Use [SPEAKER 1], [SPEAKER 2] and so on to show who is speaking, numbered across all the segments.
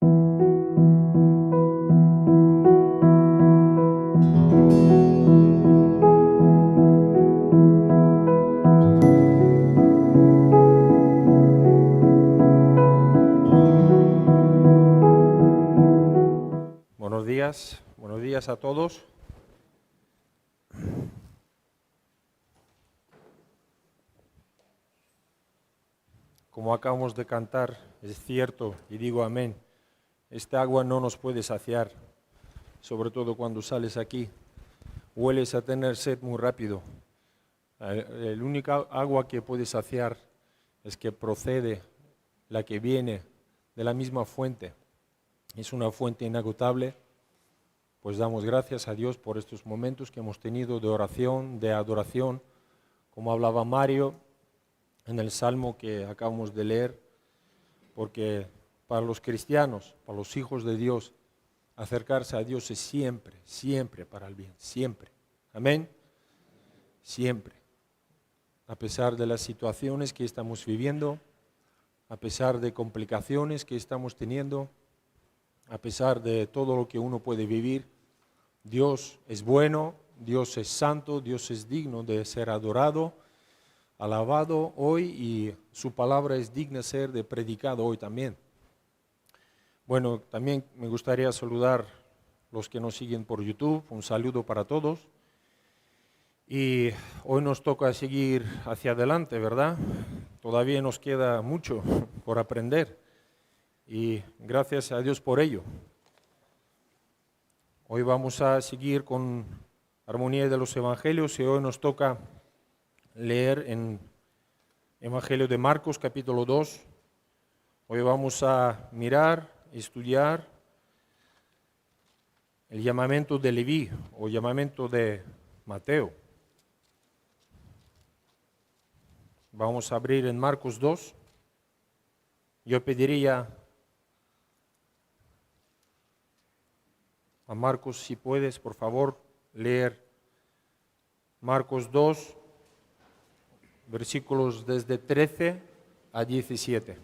[SPEAKER 1] Buenos días a todos. Como acabamos de cantar, es cierto, y digo amén, esta agua no nos puede saciar, sobre todo cuando sales aquí, hueles a tener sed muy rápido. El única agua que puede saciar es que procede, la que viene de la misma fuente. Es una fuente inagotable. Pues damos gracias a Dios por estos momentos que hemos tenido de oración, de adoración, como hablaba Mario en el Salmo que acabamos de leer, porque para los cristianos, para los hijos de Dios, acercarse a Dios es siempre, siempre para el bien, siempre. Amén. Siempre. A pesar de las situaciones que estamos viviendo, a pesar de complicaciones que estamos teniendo, a pesar de todo lo que uno puede vivir, Dios es bueno, Dios es santo, Dios es digno de ser adorado, alabado hoy, y su palabra es digna de ser de predicado hoy también. Bueno, también me gustaría saludar a los que nos siguen por YouTube, un saludo para todos. Y hoy nos toca seguir hacia adelante, ¿verdad? Todavía nos queda mucho por aprender y gracias a Dios por ello. Hoy vamos a seguir con Armonía de los Evangelios y hoy nos toca leer en Evangelio de Marcos capítulo 2. Hoy vamos a mirar, estudiar el llamamiento de Leví o llamamiento de Mateo. Vamos a abrir en Marcos 2. Yo pediría a Marcos, si puedes, por favor, leer Marcos 2, versículos desde 13 a 17.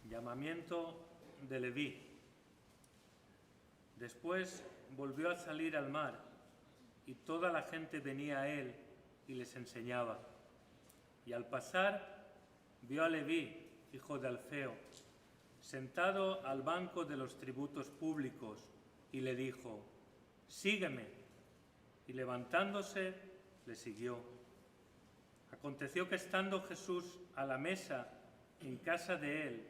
[SPEAKER 2] Llamamiento de Leví. Después volvió a salir al mar, y toda la gente venía a él y les enseñaba. Y al pasar, vio a Leví, hijo de Alfeo, sentado al banco de los tributos públicos, y le dijo: «Sígueme». Y levantándose, le siguió. Aconteció que estando Jesús a la mesa en casa de él,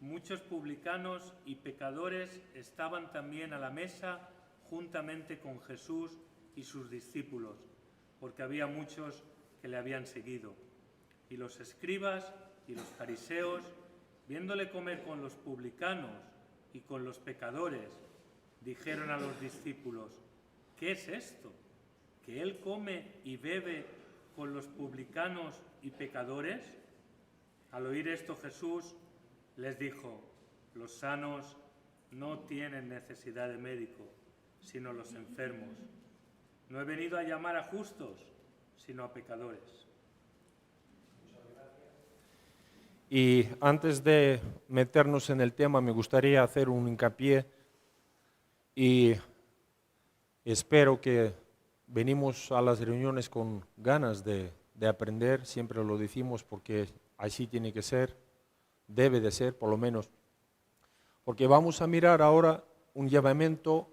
[SPEAKER 2] muchos publicanos y pecadores estaban también a la mesa juntamente con Jesús y sus discípulos, porque había muchos que le habían seguido. Y los escribas y los fariseos, viéndole comer con los publicanos y con los pecadores, dijeron a los discípulos: «¿Qué es esto? ¿Que él come y bebe con los publicanos y pecadores?» Al oír esto Jesús les dijo: «Los sanos no tienen necesidad de médico, sino los enfermos. No he venido a llamar a justos, sino a pecadores».
[SPEAKER 1] Y antes de meternos en el tema, me gustaría hacer un hincapié y espero que venimos a las reuniones con ganas de aprender, siempre lo decimos porque así tiene que ser, debe de ser por lo menos, porque vamos a mirar ahora un llamamiento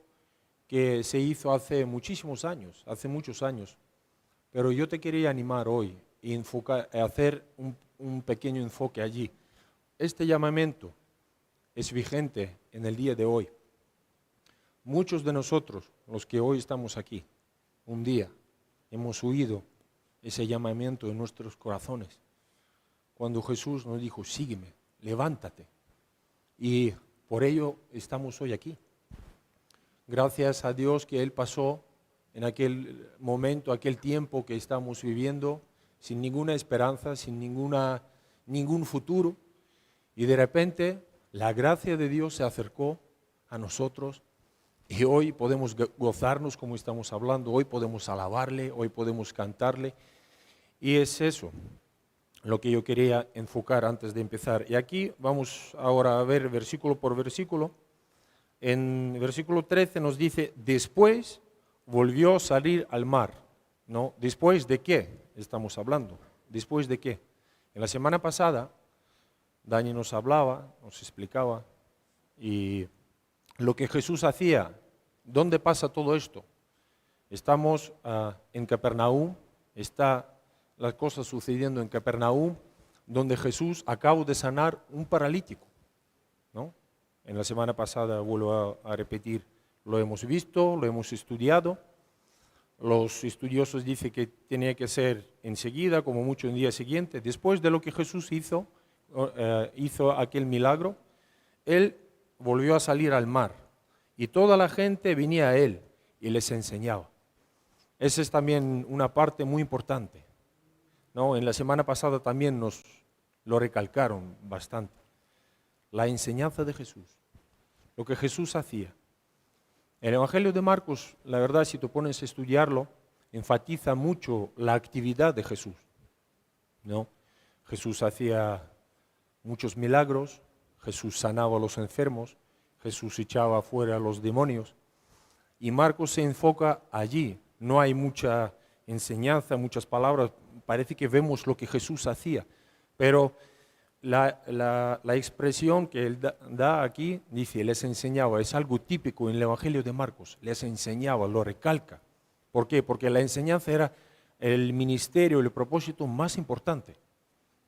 [SPEAKER 1] que se hizo hace muchísimos años, hace muchos años, pero yo te quería animar hoy y hacer un pequeño enfoque allí. Este llamamiento es vigente en el día de hoy. Muchos de nosotros, los que hoy estamos aquí, un día hemos oído ese llamamiento en nuestros corazones, cuando Jesús nos dijo: «Sígueme, levántate». Y por ello estamos hoy aquí. Gracias a Dios que Él pasó en aquel momento, aquel tiempo que estamos viviendo, sin ninguna esperanza, sin ningún futuro, y de repente la gracia de Dios se acercó a nosotros y hoy podemos gozarnos como estamos hablando, hoy podemos alabarle, hoy podemos cantarle, y es eso. lo que yo quería enfocar antes de empezar. Y aquí vamos ahora a ver versículo por versículo. En versículo 13 nos dice, después volvió a salir al mar. ¿No? ¿Después de qué estamos hablando? ¿Después de qué? En la semana pasada, Dani nos hablaba, nos explicaba, y lo que Jesús hacía. ¿Dónde pasa todo esto? Estamos en Capernaum, está las cosas sucediendo en Capernaum, donde Jesús acaba de sanar un paralítico, ¿no? En la semana pasada, vuelvo a repetir, lo hemos visto, lo hemos estudiado. Los estudiosos dicen que tenía que ser enseguida, como mucho en el día siguiente. Después de lo que Jesús hizo aquel milagro, Él volvió a salir al mar y toda la gente venía a Él y les enseñaba. Esa es también una parte muy importante, ¿no? En la semana pasada también nos lo recalcaron bastante. La enseñanza de Jesús, lo que Jesús hacía. El Evangelio de Marcos, la verdad, si te pones a estudiarlo, enfatiza mucho la actividad de Jesús, ¿no? Jesús hacía muchos milagros, Jesús sanaba a los enfermos, Jesús echaba fuera a los demonios. Y Marcos se enfoca allí. No hay mucha enseñanza, muchas palabras. Parece que vemos lo que Jesús hacía. Pero la expresión que él da aquí, dice, les enseñaba, es algo típico en el Evangelio de Marcos. Les enseñaba, lo recalca. ¿Por qué? Porque la enseñanza era el ministerio, el propósito más importante.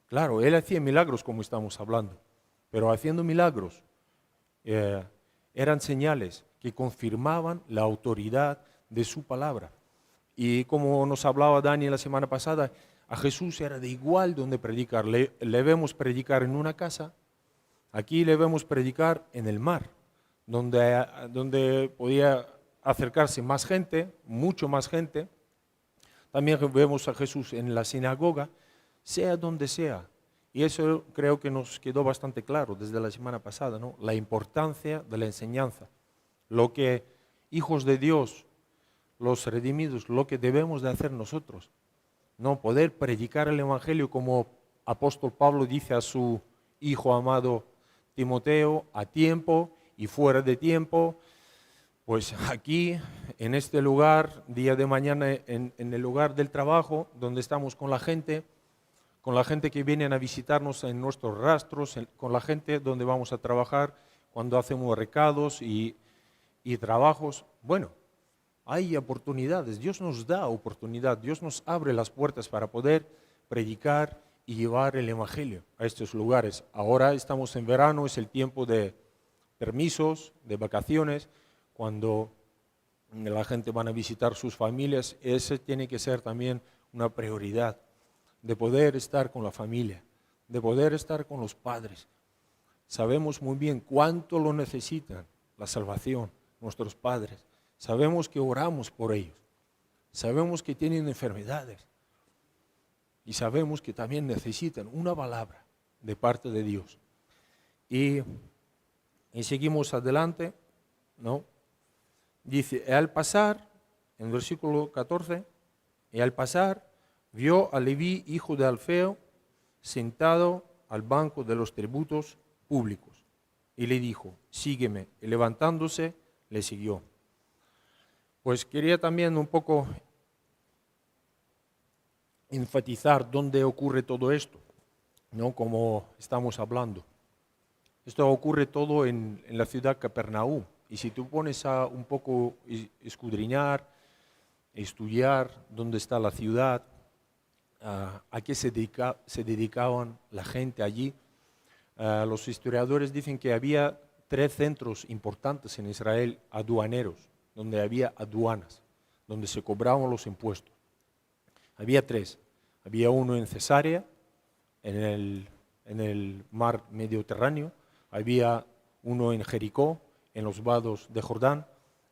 [SPEAKER 1] Claro, él hacía milagros como estamos hablando, pero haciendo milagros eran señales que confirmaban la autoridad de su palabra. Y como nos hablaba Dani la semana pasada, a Jesús era de igual donde predicar. Le vemos predicar en una casa, aquí le vemos predicar en el mar, donde podía acercarse más gente, mucho más gente. También vemos a Jesús en la sinagoga, sea donde sea. Y eso creo que nos quedó bastante claro desde la semana pasada, ¿no? La importancia de la enseñanza. Lo que hijos de Dios, los redimidos, lo que debemos de hacer nosotros. No poder predicar el Evangelio como apóstol Pablo dice a su hijo amado Timoteo, a tiempo y fuera de tiempo. Pues aquí, en este lugar, día de mañana, en el lugar del trabajo, donde estamos con la gente que vienen a visitarnos en nuestros rastros, con la gente donde vamos a trabajar, cuando hacemos recados y trabajos. Bueno, hay oportunidades, Dios nos da oportunidad, Dios nos abre las puertas para poder predicar y llevar el Evangelio a estos lugares. Ahora estamos en verano, es el tiempo de permisos, de vacaciones, cuando la gente va a visitar sus familias. Ese tiene que ser también una prioridad, de poder estar con la familia, de poder estar con los padres. Sabemos muy bien cuánto lo necesitan, la salvación, nuestros padres. Sabemos que oramos por ellos. Sabemos que tienen enfermedades. Y sabemos que también necesitan una palabra de parte de Dios. Y seguimos adelante, ¿no? Dice, y al pasar, en versículo 14, y al pasar, vio a Leví, hijo de Alfeo, sentado al banco de los tributos públicos, y le dijo, sígueme, y levantándose, le siguió. Pues quería también un poco enfatizar dónde ocurre todo esto, ¿no? Como estamos hablando. Esto ocurre todo en la ciudad de Capernaum, y si tú pones a un poco escudriñar, estudiar dónde está la ciudad, a qué se dedicaban la gente allí. Los historiadores dicen que había 3 centros importantes en Israel, aduaneros, donde había aduanas, donde se cobraban los impuestos. Había 3. Había uno en Cesarea, en el mar Mediterráneo, había uno en Jericó, en los vados de Jordán,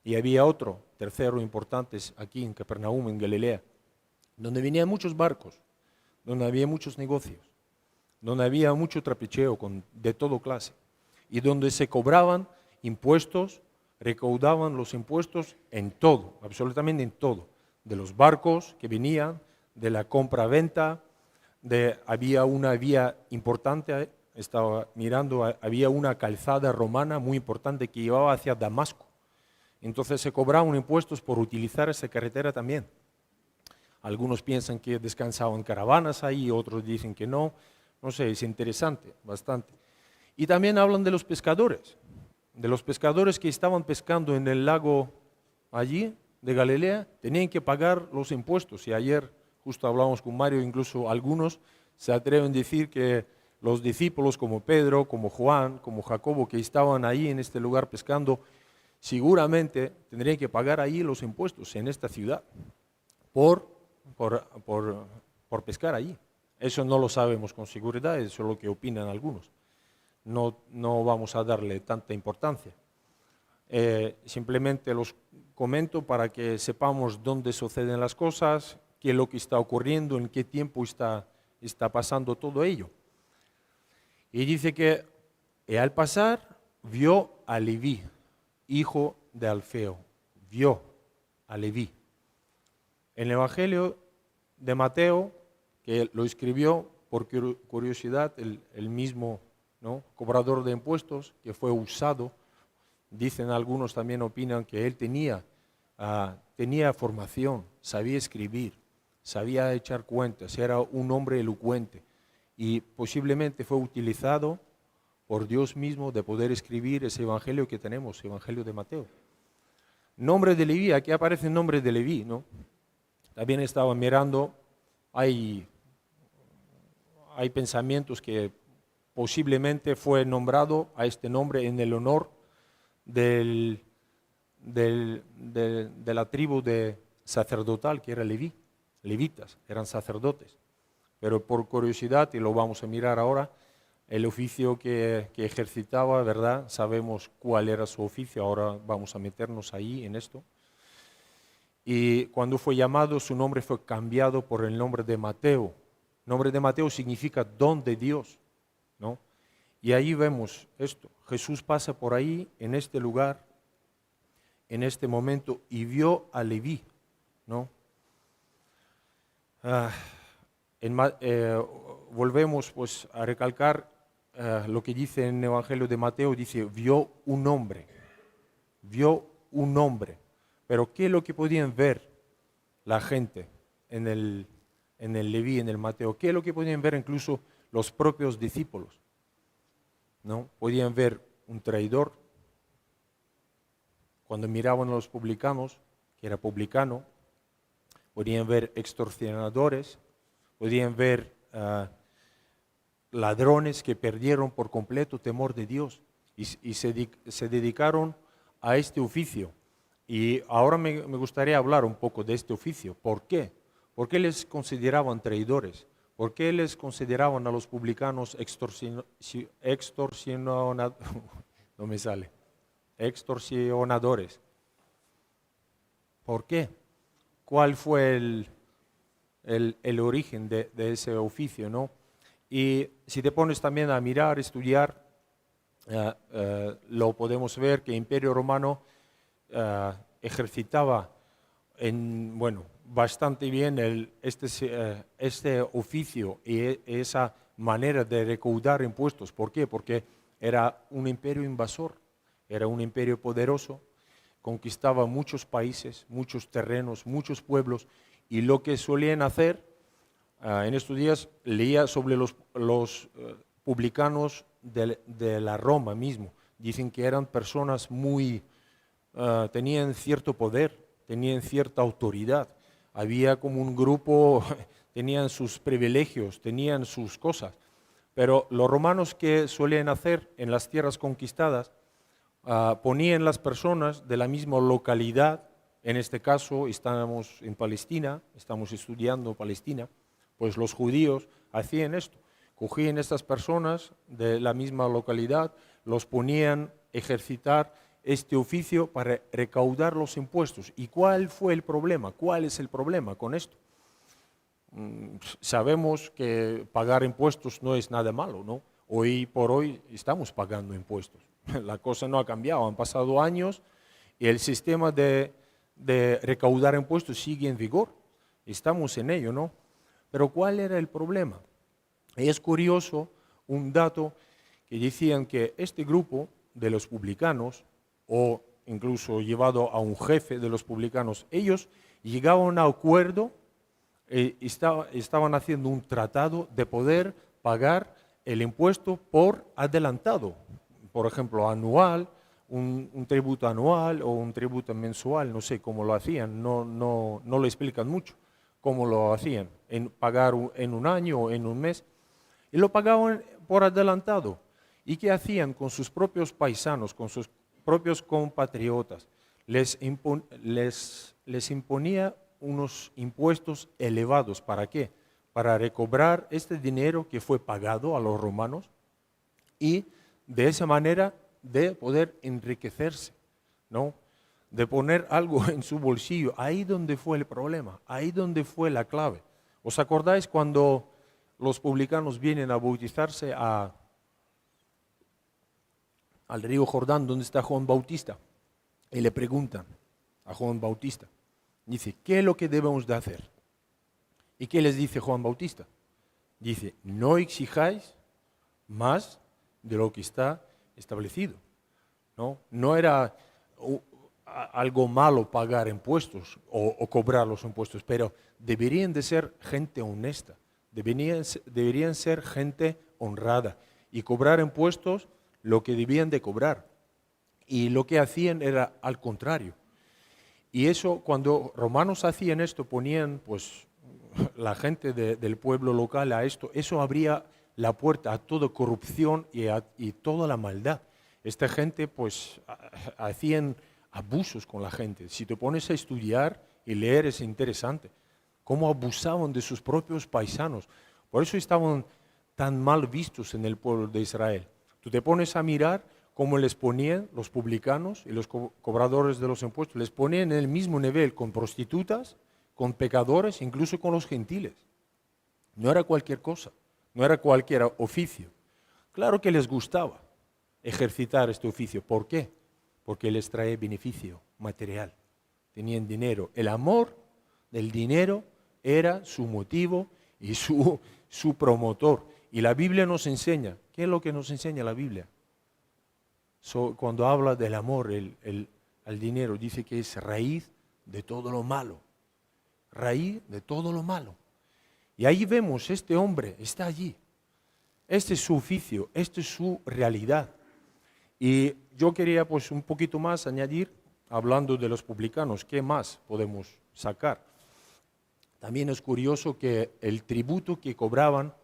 [SPEAKER 1] y había otro, tercero importante, aquí en Capernaum, en Galilea, donde venían muchos barcos, donde había muchos negocios, donde había mucho trapicheo de todo clase, y donde se cobraban impuestos, recaudaban los impuestos en todo, absolutamente en todo, de los barcos que venían, de la compra-venta, había una vía importante, estaba mirando, había una calzada romana muy importante que llevaba hacia Damasco. Entonces se cobraban impuestos por utilizar esa carretera también. Algunos piensan que descansaban caravanas ahí, otros dicen que no. No sé, es interesante, bastante. Y también hablan de los pescadores que estaban pescando en el lago allí de Galilea, tenían que pagar los impuestos. Y ayer justo hablamos con Mario, incluso algunos se atreven a decir que los discípulos como Pedro, como Juan, como Jacobo, que estaban ahí en este lugar pescando, seguramente tendrían que pagar ahí los impuestos en esta ciudad por pescar allí. Eso no lo sabemos con seguridad, eso es lo que opinan algunos. No vamos a darle tanta importancia. Simplemente los comento para que sepamos dónde suceden las cosas, qué es lo que está ocurriendo, en qué tiempo está pasando todo ello. Y dice que al pasar vio a Leví, hijo de Alfeo, vio a Leví. En el Evangelio de Mateo, que lo escribió por curiosidad el mismo, ¿no?, cobrador de impuestos, que fue usado. Dicen algunos, también opinan que él tenía formación, sabía escribir, sabía echar cuentas, era un hombre elocuente y posiblemente fue utilizado por Dios mismo de poder escribir ese evangelio que tenemos, evangelio de Mateo. Nombre de Leví, aquí aparece el nombre de Leví, ¿no? También estaba mirando, hay pensamientos que posiblemente fue nombrado a este nombre en el honor de la tribu de sacerdotal que era Leví, levitas, eran sacerdotes. Pero por curiosidad, y lo vamos a mirar ahora, el oficio que ejercitaba, ¿verdad? Sabemos cuál era su oficio, ahora vamos a meternos ahí en esto. Y cuando fue llamado, su nombre fue cambiado por el nombre de Mateo. El nombre de Mateo significa don de Dios, ¿no? Y ahí vemos esto. Jesús pasa por ahí, en este lugar, en este momento, y vio a Leví, ¿no? Volvemos pues a recalcar lo que dice en el Evangelio de Mateo, dice, vio un hombre. Pero ¿qué es lo que podían ver la gente en el Leví, en el Mateo? ¿Qué es lo que podían ver incluso los propios discípulos? ¿No? Podían ver un traidor. Cuando miraban a los publicanos, que era publicano, podían ver extorsionadores, podían ver ladrones que perdieron por completo temor de Dios y se dedicaron a este oficio. Y ahora me gustaría hablar un poco de este oficio. ¿Por qué? ¿Por qué les consideraban traidores? ¿Por qué les consideraban a los publicanos extorsionadores? ¿Por qué? ¿Cuál fue el origen de ese oficio, ¿no? Y si te pones también a mirar, estudiar, lo podemos ver que el Imperio Romano ejercitaba bastante bien este oficio y esa manera de recaudar impuestos. ¿Por qué? Porque era un imperio invasor, era un imperio poderoso, conquistaba muchos países, muchos terrenos, muchos pueblos, y lo que solían hacer, en estos días leía sobre los publicanos de la Roma mismo. Dicen que eran personas tenían cierto poder, tenían cierta autoridad. Había como un grupo, tenían sus privilegios, tenían sus cosas. Pero los romanos, ¿qué solían hacer en las tierras conquistadas? Ponían las personas de la misma localidad. En este caso estamos en Palestina, estamos estudiando Palestina, pues los judíos hacían esto, cogían estas personas de la misma localidad, los ponían a ejercitar este oficio para recaudar los impuestos. ¿Y cuál fue el problema? ¿Cuál es el problema con esto? Sabemos que pagar impuestos no es nada malo, ¿no? Hoy por hoy estamos pagando impuestos. La cosa no ha cambiado, han pasado años y el sistema de recaudar impuestos sigue en vigor. Estamos en ello, ¿no? Pero ¿cuál era el problema? Y es curioso un dato que decían que este grupo de los publicanos, o incluso llevado a un jefe de los publicanos, ellos llegaban a un acuerdo, estaban haciendo un tratado de poder pagar el impuesto por adelantado, por ejemplo, anual, un tributo anual o un tributo mensual, no sé cómo lo hacían, no lo explican mucho cómo lo hacían, en pagar en un año o en un mes, y lo pagaban por adelantado. ¿Y qué hacían con sus propios paisanos, con sus propios compatriotas? Les imponía unos impuestos elevados. ¿Para qué? Para recobrar este dinero que fue pagado a los romanos y de esa manera de poder enriquecerse, ¿no? De poner algo en su bolsillo. Ahí donde fue el problema, ahí donde fue la clave. ¿Os acordáis cuando los publicanos vienen a bautizarse al río Jordán, donde está Juan Bautista? Y le preguntan a Juan Bautista, dice, ¿qué es lo que debemos de hacer? ¿Y qué les dice Juan Bautista? Dice, no exijáis más de lo que está establecido. No era algo malo pagar impuestos o cobrar los impuestos, pero deberían de ser gente honesta, deberían ser gente honrada y cobrar impuestos lo que debían de cobrar. Y lo que hacían era al contrario. Y eso, cuando romanos hacían esto, ponían pues la gente del pueblo local a esto, eso abría la puerta a toda corrupción y toda la maldad. Esta gente pues hacían abusos con la gente. Si te pones a estudiar y leer es interesante. Cómo abusaban de sus propios paisanos. Por eso estaban tan mal vistos en el pueblo de Israel. Tú te pones a mirar cómo les ponían los publicanos y los cobradores de los impuestos. Les ponían en el mismo nivel con prostitutas, con pecadores, incluso con los gentiles. No era cualquier cosa, no era cualquier oficio. Claro que les gustaba ejercitar este oficio. ¿Por qué? Porque les trae beneficio material. Tenían dinero. El amor del dinero era su motivo y su promotor. Y la Biblia nos enseña. ¿Qué es lo que nos enseña la Biblia? Cuando habla del amor al dinero, dice que es raíz de todo lo malo. Raíz de todo lo malo. Y ahí vemos, este hombre está allí. Este es su oficio, esta es su realidad. Y yo quería pues un poquito más añadir, hablando de los publicanos, ¿qué más podemos sacar? También es curioso que el tributo que cobraban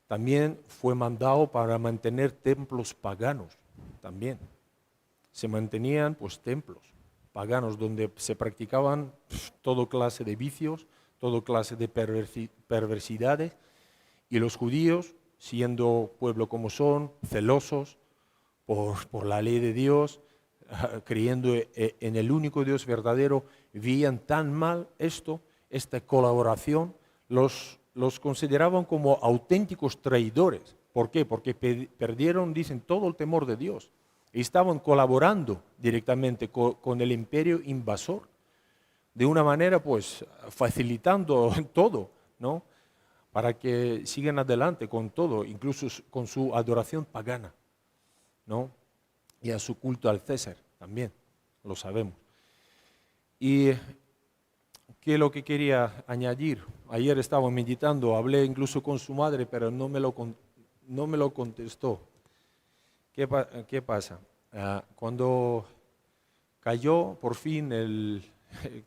[SPEAKER 1] también fue mandado para mantener templos paganos, también. Se mantenían pues templos paganos donde se practicaban toda clase de vicios, toda clase de perversidades, y los judíos, siendo pueblo como son, celosos por la ley de Dios, creyendo en el único Dios verdadero, veían tan mal esta colaboración, los consideraban como auténticos traidores. ¿Por qué? Porque perdieron, dicen, todo el temor de Dios. Y estaban colaborando directamente con el imperio invasor, de una manera pues facilitando todo, ¿no? Para que sigan adelante con todo, incluso con su adoración pagana, ¿no? Y a su culto al César también, lo sabemos. Y ¿qué es lo que quería añadir? Ayer estaba meditando, hablé incluso con su madre, pero no me lo contestó. ¿Qué pasa? Cuando cayó por fin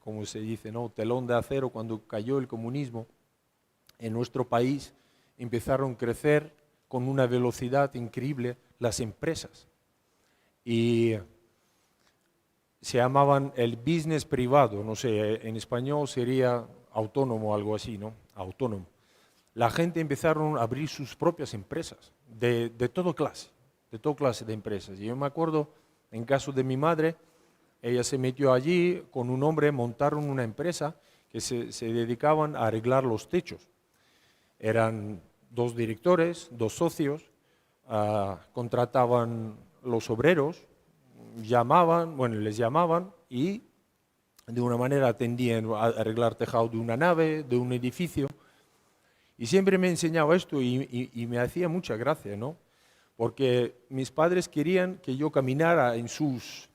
[SPEAKER 1] como se dice, ¿no? Telón de acero, cuando cayó el comunismo, en nuestro país empezaron a crecer con una velocidad increíble las empresas. Y se llamaban el business privado, no sé, en español sería autónomo o algo así, ¿no? Autónomo. La gente empezaron a abrir sus propias empresas, de toda clase de empresas. Y yo me acuerdo, en caso de mi madre, ella se metió allí con un hombre, montaron una empresa que se dedicaban a arreglar los techos. Eran 2 directores, 2 socios, contrataban los obreros, les llamaban y de una manera atendían a arreglar tejado de una nave, de un edificio. Y siempre me enseñaba esto y me hacía mucha gracia, ¿no? Porque mis padres querían que yo caminara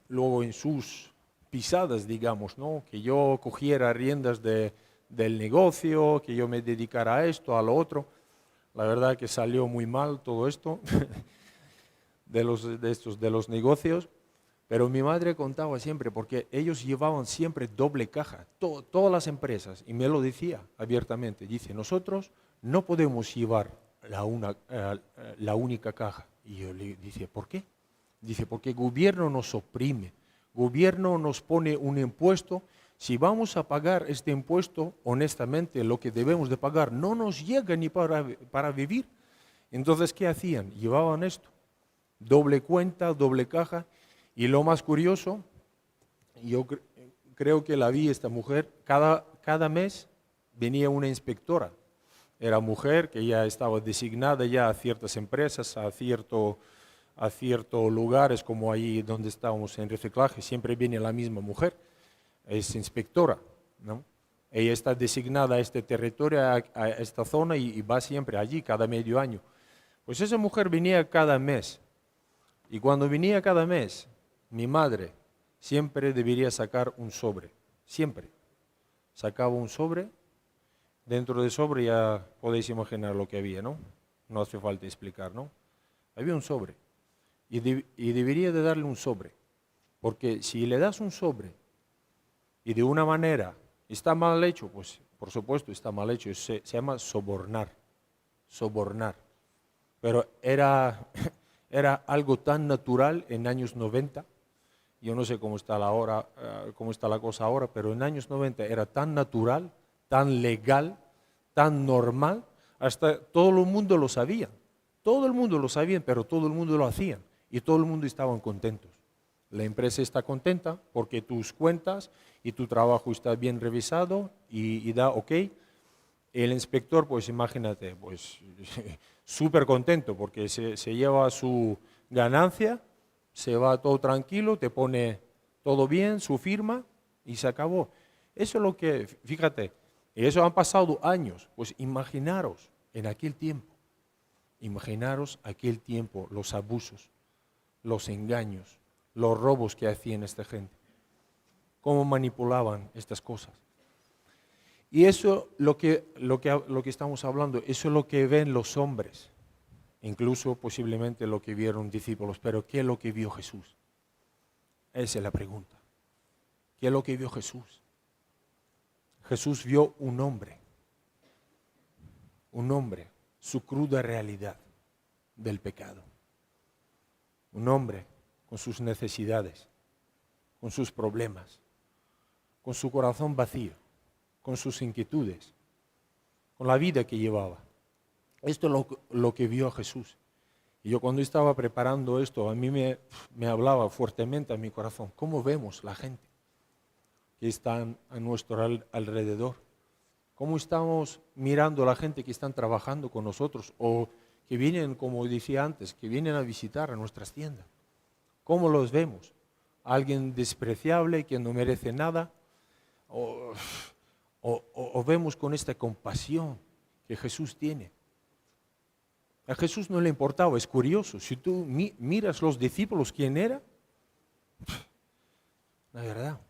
[SPEAKER 1] luego en sus pisadas, digamos, ¿no? Que yo cogiera riendas del negocio, que yo me dedicara a esto, a lo otro. La verdad que salió muy mal todo esto de los negocios, pero mi madre contaba siempre, porque ellos llevaban siempre doble caja, todas las empresas, y me lo decía abiertamente, dice, nosotros no podemos llevar la única caja. Y yo le dije, ¿por qué? Dice, porque el gobierno nos oprime, gobierno nos pone un impuesto, si vamos a pagar este impuesto, honestamente, lo que debemos de pagar no nos llega ni para vivir. Entonces, ¿qué hacían? Llevaban esto, doble cuenta, doble caja, y lo más curioso, yo creo que la vi esta mujer, cada mes venía una inspectora. Era mujer que ya estaba designada ya a ciertas empresas, a ciertos lugares como ahí donde estábamos en reciclaje, siempre viene la misma mujer, es inspectora, ¿no? Ella está designada a este territorio, a esta zona y va siempre allí cada medio año. Pues esa mujer venía cada mes y cuando venía cada mes, mi madre siempre debería sacar un sobre, siempre. Sacaba un sobre. Dentro del sobre ya podéis imaginar lo que había, ¿no? No hace falta explicar, ¿no? Había un sobre y debería de darle un sobre, porque si le das un sobre y de una manera está mal hecho, pues por supuesto está mal hecho, se llama sobornar, pero era algo tan natural en años 90, yo no sé cómo está la cosa ahora, pero en años 90 era tan natural, tan legal, tan normal, hasta todo el mundo lo sabía. Todo el mundo lo sabía, pero todo el mundo lo hacía y todo el mundo estaban contentos. La empresa está contenta porque tus cuentas y tu trabajo está bien revisado y da ok. El inspector, pues imagínate, pues súper contento porque se lleva su ganancia, se va todo tranquilo, te pone todo bien, su firma y se acabó. Eso es lo que, fíjate, y eso han pasado años, pues imaginaros aquel tiempo, los abusos, los engaños, los robos que hacían esta gente, cómo manipulaban estas cosas. Y eso lo que estamos hablando, eso es lo que ven los hombres, incluso posiblemente lo que vieron discípulos, pero ¿qué es lo que vio Jesús? Esa es la pregunta. ¿Qué es lo que vio Jesús? Jesús vio un hombre, su cruda realidad del pecado. Un hombre con sus necesidades, con sus problemas, con su corazón vacío, con sus inquietudes, con la vida que llevaba. Esto es lo que vio Jesús. Y yo cuando estaba preparando esto, a mí me hablaba fuertemente a mi corazón. ¿Cómo vemos la gente que están a nuestro alrededor? ¿Cómo estamos mirando a la gente que están trabajando con nosotros o que vienen, como decía antes, que vienen a visitar a nuestras tiendas? ¿Cómo los vemos? ¿Alguien despreciable que no merece nada? ¿O vemos con esta compasión que Jesús tiene? A Jesús no le importaba, es curioso. Si tú miras los discípulos, ¿quién era? La verdad.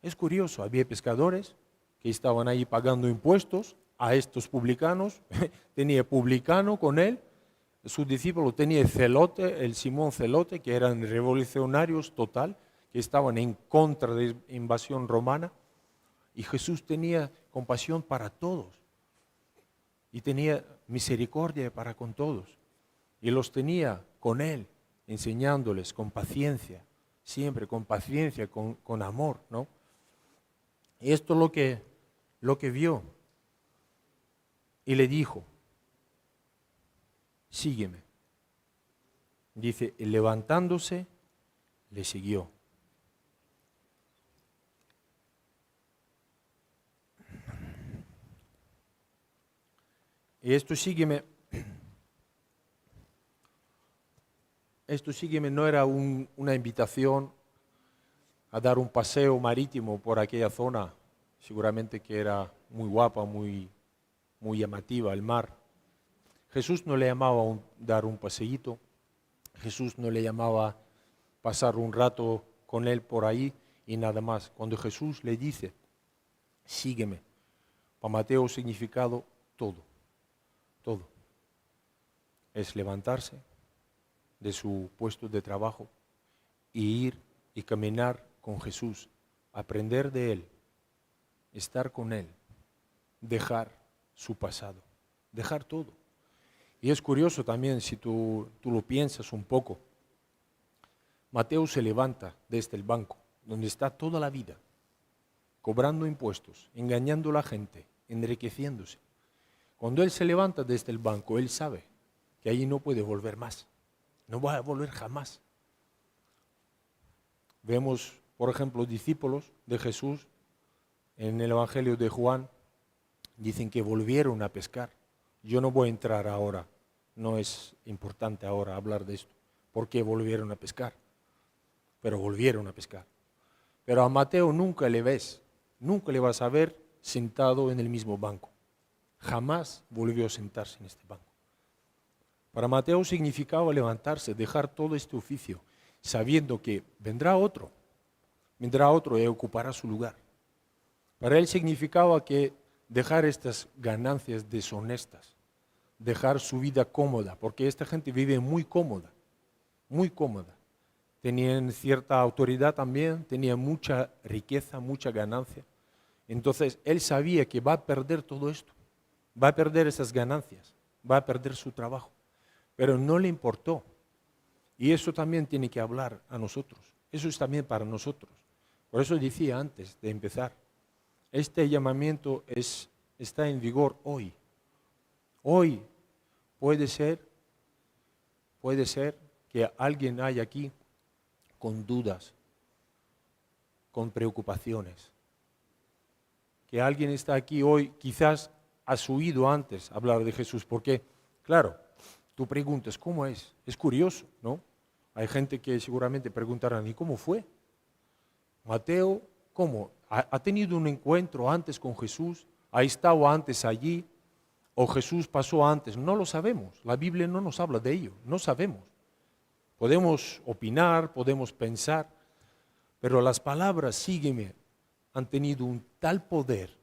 [SPEAKER 1] Es curioso, había pescadores que estaban ahí pagando impuestos a estos publicanos, tenía publicano con él, su discípulo tenía el Simón Celote, que eran revolucionarios total, que estaban en contra de la invasión romana, y Jesús tenía compasión para todos, y tenía misericordia para con todos, y los tenía con él, enseñándoles con paciencia, siempre con paciencia, con amor, ¿no? Y esto es lo que vio. Y le dijo, sígueme. Dice, levantándose, le siguió. Y esto sígueme no era una invitación a dar un paseo marítimo por aquella zona, seguramente que era muy guapa, muy muy llamativa, el mar. Jesús no le llamaba dar un paseíto, Jesús no le llamaba pasar un rato con él por ahí y nada más. Cuando Jesús le dice, sígueme, para Mateo significado todo, todo. Es levantarse de su puesto de trabajo y ir y caminar con Jesús, aprender de Él, estar con Él, dejar su pasado, dejar todo. Y es curioso también, si tú lo piensas un poco, Mateo se levanta desde el banco, donde está toda la vida, cobrando impuestos, engañando a la gente, enriqueciéndose. Cuando él se levanta desde el banco, él sabe que allí no puede volver más, no va a volver jamás. Vemos, por ejemplo, discípulos de Jesús en el Evangelio de Juan, dicen que volvieron a pescar. Yo no voy a entrar ahora, no es importante ahora hablar de esto, por qué volvieron a pescar, pero volvieron a pescar. Pero a Mateo nunca le ves, nunca le vas a ver sentado en el mismo banco. Jamás volvió a sentarse en este banco. Para Mateo significaba levantarse, dejar todo este oficio, sabiendo que vendrá otro y ocupará su lugar. Para él significaba que dejar estas ganancias deshonestas, dejar su vida cómoda, porque esta gente vive muy cómoda, muy cómoda. Tenían cierta autoridad también, tenían mucha riqueza, mucha ganancia. Entonces él sabía que va a perder todo esto, va a perder esas ganancias, va a perder su trabajo, pero no le importó. Y eso también tiene que hablar a nosotros, eso es también para nosotros. Por eso decía antes de empezar, este llamamiento está en vigor hoy. Hoy puede ser que alguien haya aquí con dudas, con preocupaciones. Que alguien está aquí hoy, quizás has oído antes hablar de Jesús, porque, claro, tú preguntas, ¿cómo es? Es curioso, ¿no? Hay gente que seguramente preguntarán, ¿y cómo fue? Mateo, ¿cómo? ¿Ha tenido un encuentro antes con Jesús? ¿Ha estado antes allí? ¿O Jesús pasó antes? No lo sabemos. La Biblia no nos habla de ello. No sabemos. Podemos opinar, podemos pensar, pero las palabras sígueme han tenido un tal poder,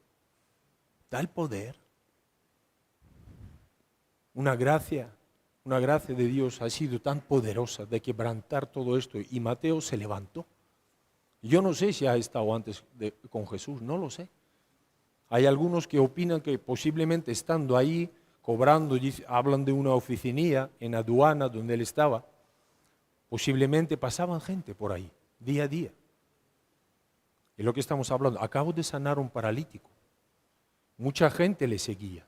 [SPEAKER 1] una gracia de Dios ha sido tan poderosa de quebrantar todo esto. Y Mateo se levantó. Yo no sé si ha estado antes con Jesús, no lo sé. Hay algunos que opinan que posiblemente estando ahí, cobrando, hablan de una oficinía en aduana donde él estaba, posiblemente pasaban gente por ahí, día a día. Es lo que estamos hablando. Acabo de sanar un paralítico. Mucha gente le seguía.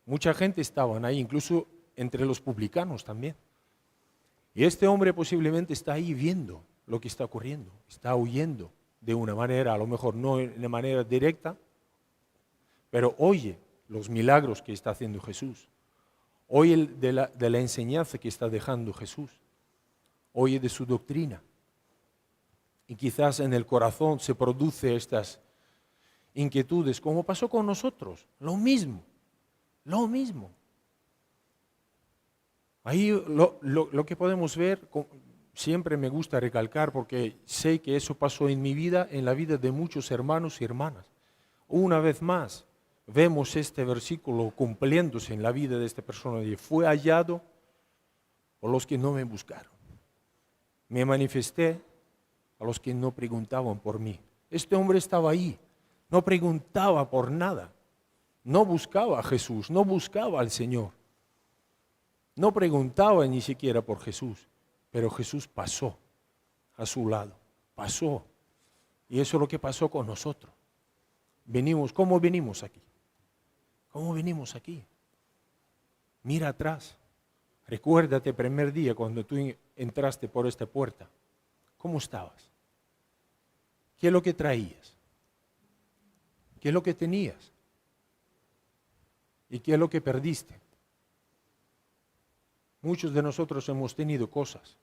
[SPEAKER 1] Mucha gente estaba ahí, incluso entre los publicanos también. Y este hombre posiblemente está ahí viendo lo que está ocurriendo. Está oyendo de una manera, a lo mejor no de manera directa, pero oye los milagros que está haciendo Jesús. Oye de la enseñanza que está dejando Jesús. Oye de su doctrina. Y quizás en el corazón se produce estas inquietudes, como pasó con nosotros. Lo mismo. Ahí lo que podemos ver, siempre me gusta recalcar porque sé que eso pasó en mi vida, en la vida de muchos hermanos y hermanas. Una vez más, vemos este versículo cumpliéndose en la vida de esta persona. Y fue hallado por los que no me buscaron. Me manifesté a los que no preguntaban por mí. Este hombre estaba ahí, no preguntaba por nada. No buscaba a Jesús, no buscaba al Señor. No preguntaba ni siquiera por Jesús, pero Jesús pasó a su lado, pasó. Y eso es lo que pasó con nosotros. ¿Cómo venimos aquí? ¿Cómo venimos aquí? Mira atrás. Recuérdate el primer día cuando tú entraste por esta puerta. ¿Cómo estabas? ¿Qué es lo que traías? ¿Qué es lo que tenías? ¿Y qué es lo que perdiste? Muchos de nosotros hemos tenido cosas,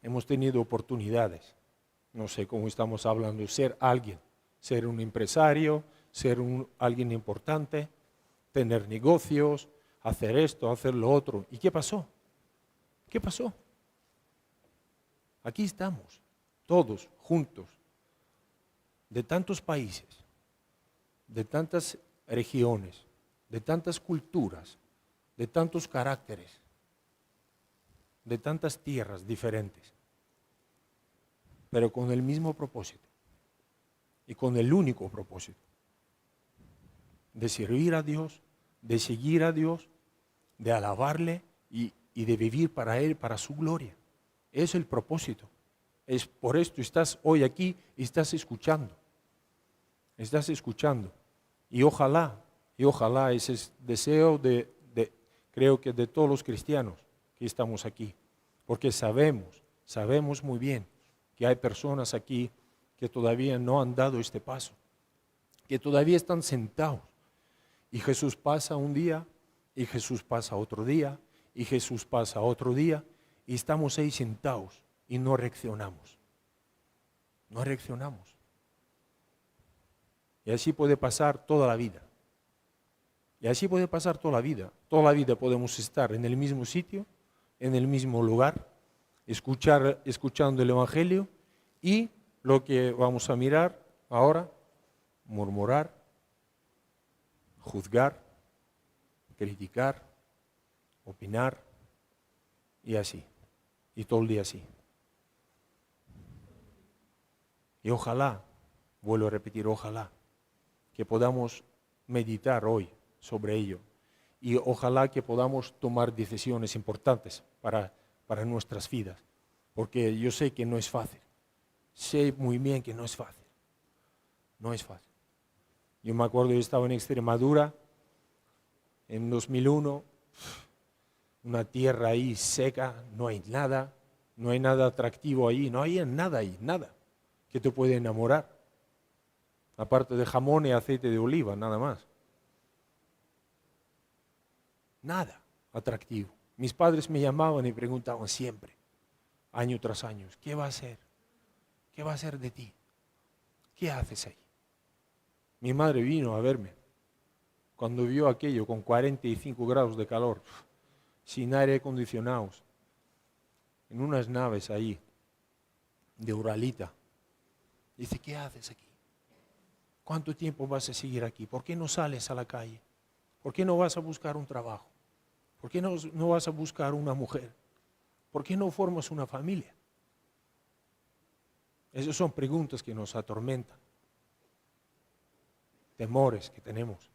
[SPEAKER 1] hemos tenido oportunidades. No sé cómo estamos hablando, ser alguien, ser un empresario, ser alguien importante, tener negocios, hacer esto, hacer lo otro. ¿Y qué pasó? ¿Qué pasó? Aquí estamos, todos juntos, de tantos países, de tantas regiones, de tantas culturas, de tantos caracteres, de tantas tierras diferentes, pero con el mismo propósito y con el único propósito de servir a Dios, de seguir a Dios, de alabarle y de vivir para Él, para su gloria. Es el propósito. Es por esto estás hoy aquí y estás escuchando. Estás escuchando. Y ojalá ese es deseo creo que de todos los cristianos que estamos aquí. Porque sabemos muy bien que hay personas aquí que todavía no han dado este paso, que todavía están sentados. Y Jesús pasa un día, y Jesús pasa otro día, y Jesús pasa otro día, y estamos ahí sentados y no reaccionamos. No reaccionamos. Y así puede pasar toda la vida. Y así puede pasar toda la vida. Toda la vida podemos estar en el mismo sitio, en el mismo lugar, escuchando el Evangelio y lo que vamos a mirar ahora, murmurar, juzgar, criticar, opinar y así. Y todo el día así. Y ojalá, vuelvo a repetir, ojalá que podamos meditar hoy sobre ello y ojalá que podamos tomar decisiones importantes para nuestras vidas, porque yo sé que no es fácil, sé muy bien que no es fácil, no es fácil. Yo me acuerdo, yo estaba en Extremadura en 2001, una tierra ahí seca, no hay nada atractivo ahí, no hay nada ahí, nada que te puede enamorar, aparte de jamón y aceite de oliva, nada más. Nada atractivo. Mis padres me llamaban y preguntaban siempre, año tras año, ¿qué va a hacer? ¿Qué va a hacer de ti? ¿Qué haces ahí? Mi madre vino a verme cuando vio aquello con 45 grados de calor, sin aire acondicionado, en unas naves ahí, de Uralita. Dice, ¿qué haces aquí? ¿Cuánto tiempo vas a seguir aquí? ¿Por qué no sales a la calle? ¿Por qué no vas a buscar un trabajo? ¿Por qué no vas a buscar una mujer? ¿Por qué no formas una familia? Esas son preguntas que nos atormentan. Temores que tenemos.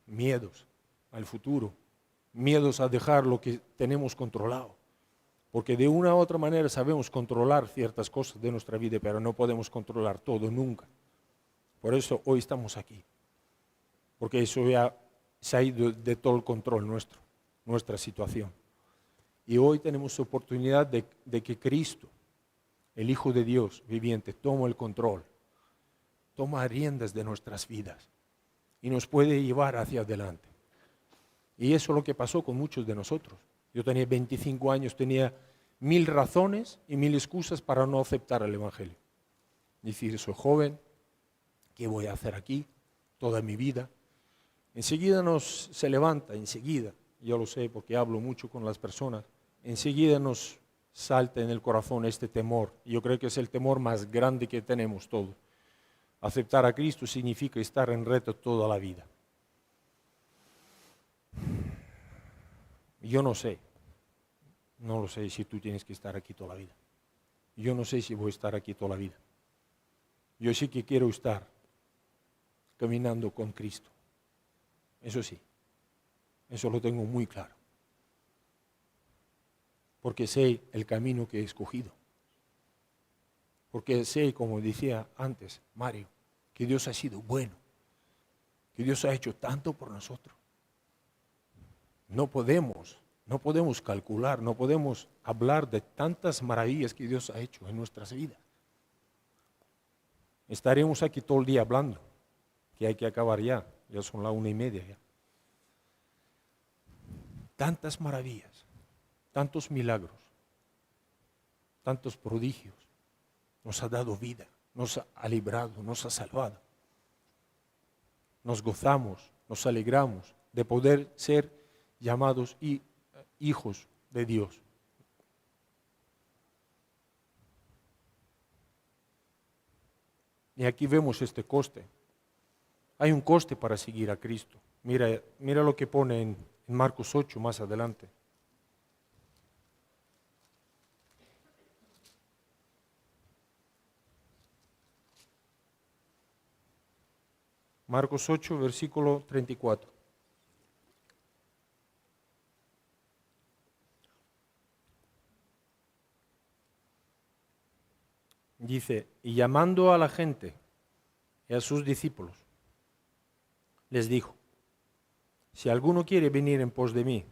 [SPEAKER 1] Miedos al futuro. Miedos a dejar lo que tenemos controlado. Porque de una u otra manera sabemos controlar ciertas cosas de nuestra vida, pero no podemos controlar todo nunca. Por eso hoy estamos aquí. Porque eso ya se ha ido de todo el control nuestra situación. Y hoy tenemos oportunidad de que Cristo, el Hijo de Dios viviente, toma el control, toma riendas de nuestras vidas y nos puede llevar hacia adelante. Y eso es lo que pasó con muchos de nosotros. Yo tenía 25 años, tenía 1000 razones y 1000 excusas para no aceptar el Evangelio. Decir, soy joven, ¿qué voy a hacer aquí toda mi vida? Enseguida se levanta, enseguida, yo lo sé porque hablo mucho con las personas, enseguida nos salta en el corazón este temor. Yo creo que es el temor más grande que tenemos todos. Aceptar a Cristo significa estar en reto toda la vida. Yo no lo sé si tú tienes que estar aquí toda la vida. Yo no sé si voy a estar aquí toda la vida. Yo sí que quiero estar caminando con Cristo. Eso sí, eso lo tengo muy claro. Porque sé el camino que he escogido. Porque sé, como decía antes Mario, que Dios ha sido bueno, que Dios ha hecho tanto por nosotros. No podemos calcular, no podemos hablar de tantas maravillas que Dios ha hecho en nuestras vidas. Estaremos aquí todo el día hablando, que hay que acabar ya son las 1:30 ya. Tantas maravillas, tantos milagros, tantos prodigios. Nos ha dado vida, nos ha librado, nos ha salvado. Nos gozamos nos alegramos de poder ser llamados hijos de Dios. Y aquí vemos este coste. Hay un coste para seguir a Cristo. Mira lo que pone en Marcos 8 más adelante. Marcos 8, versículo 34. Dice, y llamando a la gente y a sus discípulos, les dijo, si alguno quiere venir en pos de mí,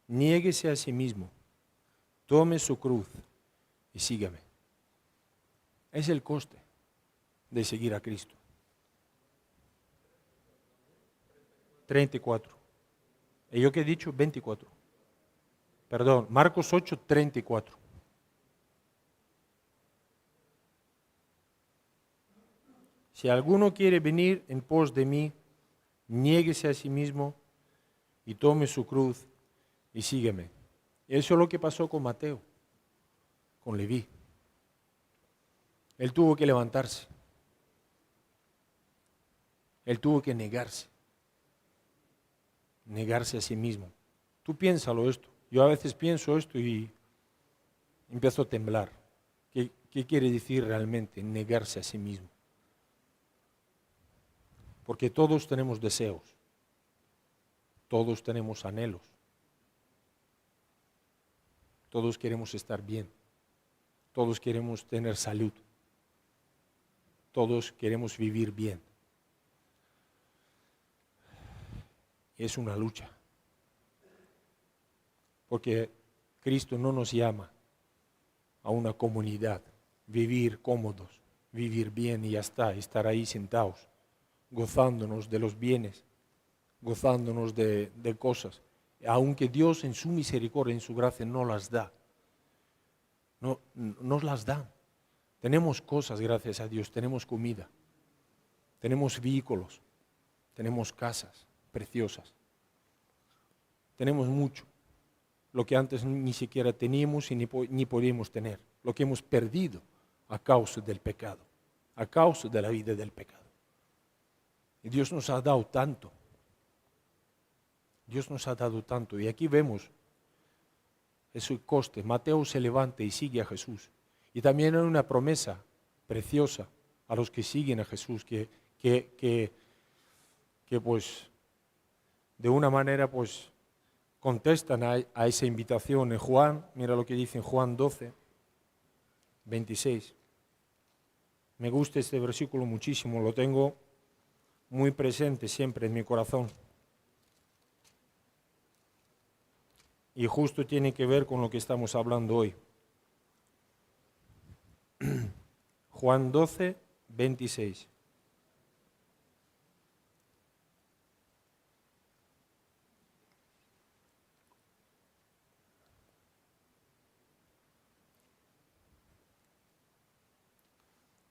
[SPEAKER 1] niéguese a sí mismo, tome su cruz y sígame. Es el coste de seguir a Cristo. 34. ¿Y yo qué he dicho? 24. Perdón, Marcos 8, 34. Si alguno quiere venir en pos de mí, niéguese a sí mismo y tome su cruz y sígueme. Eso es lo que pasó con Mateo, con Leví. Él tuvo que levantarse. Él tuvo que negarse a sí mismo. Tú piénsalo esto. Yo a veces pienso esto y empiezo a temblar. ¿Qué quiere decir realmente negarse a sí mismo? Porque todos tenemos deseos, todos tenemos anhelos, todos queremos estar bien, todos queremos tener salud, todos queremos vivir bien. Es una lucha, porque Cristo no nos llama a una comunidad, vivir cómodos, vivir bien y ya está, estar ahí sentados, gozándonos de los bienes, gozándonos de cosas, aunque Dios en su misericordia, en su gracia no las da, no nos las da. Tenemos cosas, gracias a Dios, tenemos comida, tenemos vehículos, tenemos casas preciosas, tenemos mucho, lo que antes ni siquiera teníamos y ni podíamos tener, lo que hemos perdido a causa del pecado, a causa de la vida del pecado. Y Dios nos ha dado tanto. Dios nos ha dado tanto. Y aquí vemos ese coste. Mateo se levanta y sigue a Jesús. Y también hay una promesa preciosa a los que siguen a Jesús, que pues de una manera pues contestan a esa invitación. En Juan, mira lo que dice en Juan 12, 26. Me gusta este versículo muchísimo, lo tengo muy presente siempre en mi corazón. Y justo tiene que ver con lo que estamos hablando hoy. Juan 12, 26.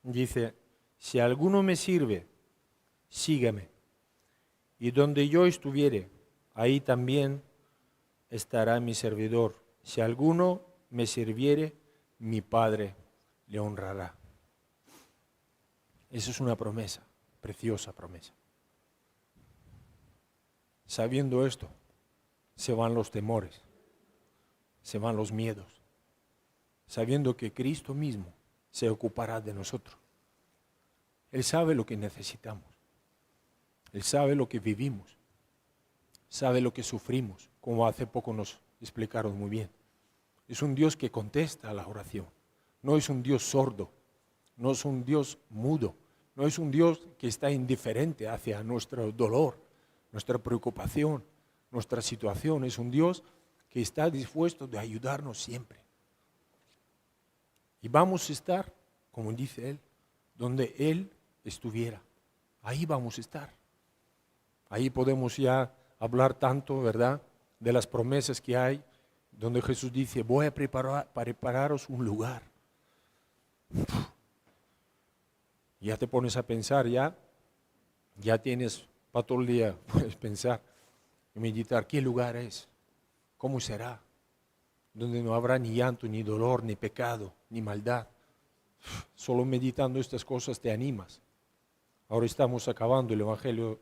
[SPEAKER 1] Dice, si alguno me sirve, sígame, y donde yo estuviere, ahí también estará mi servidor. Si alguno me sirviere, mi Padre le honrará. Esa es una promesa, preciosa promesa. Sabiendo esto, se van los temores, se van los miedos, sabiendo que Cristo mismo se ocupará de nosotros. Él sabe lo que necesitamos. Él sabe lo que vivimos. Sabe lo que sufrimos, como hace poco nos explicaron muy bien. Es un Dios que contesta a la oración. No es un Dios sordo. No es un Dios mudo. No es un Dios que está indiferente hacia nuestro dolor, nuestra preocupación, nuestra situación. Es un Dios que está dispuesto de ayudarnos siempre. Y vamos a estar, como dice Él, donde Él estuviera. Ahí vamos a estar. Ahí podemos ya hablar tanto, ¿verdad?, de las promesas que hay, donde Jesús dice, voy a prepararos un lugar. Ya te pones a pensar, ya tienes para todo el día puedes pensar y meditar, ¿qué lugar es? ¿Cómo será? Donde no habrá ni llanto, ni dolor, ni pecado, ni maldad. Solo meditando estas cosas te animas. Ahora estamos acabando el Evangelio,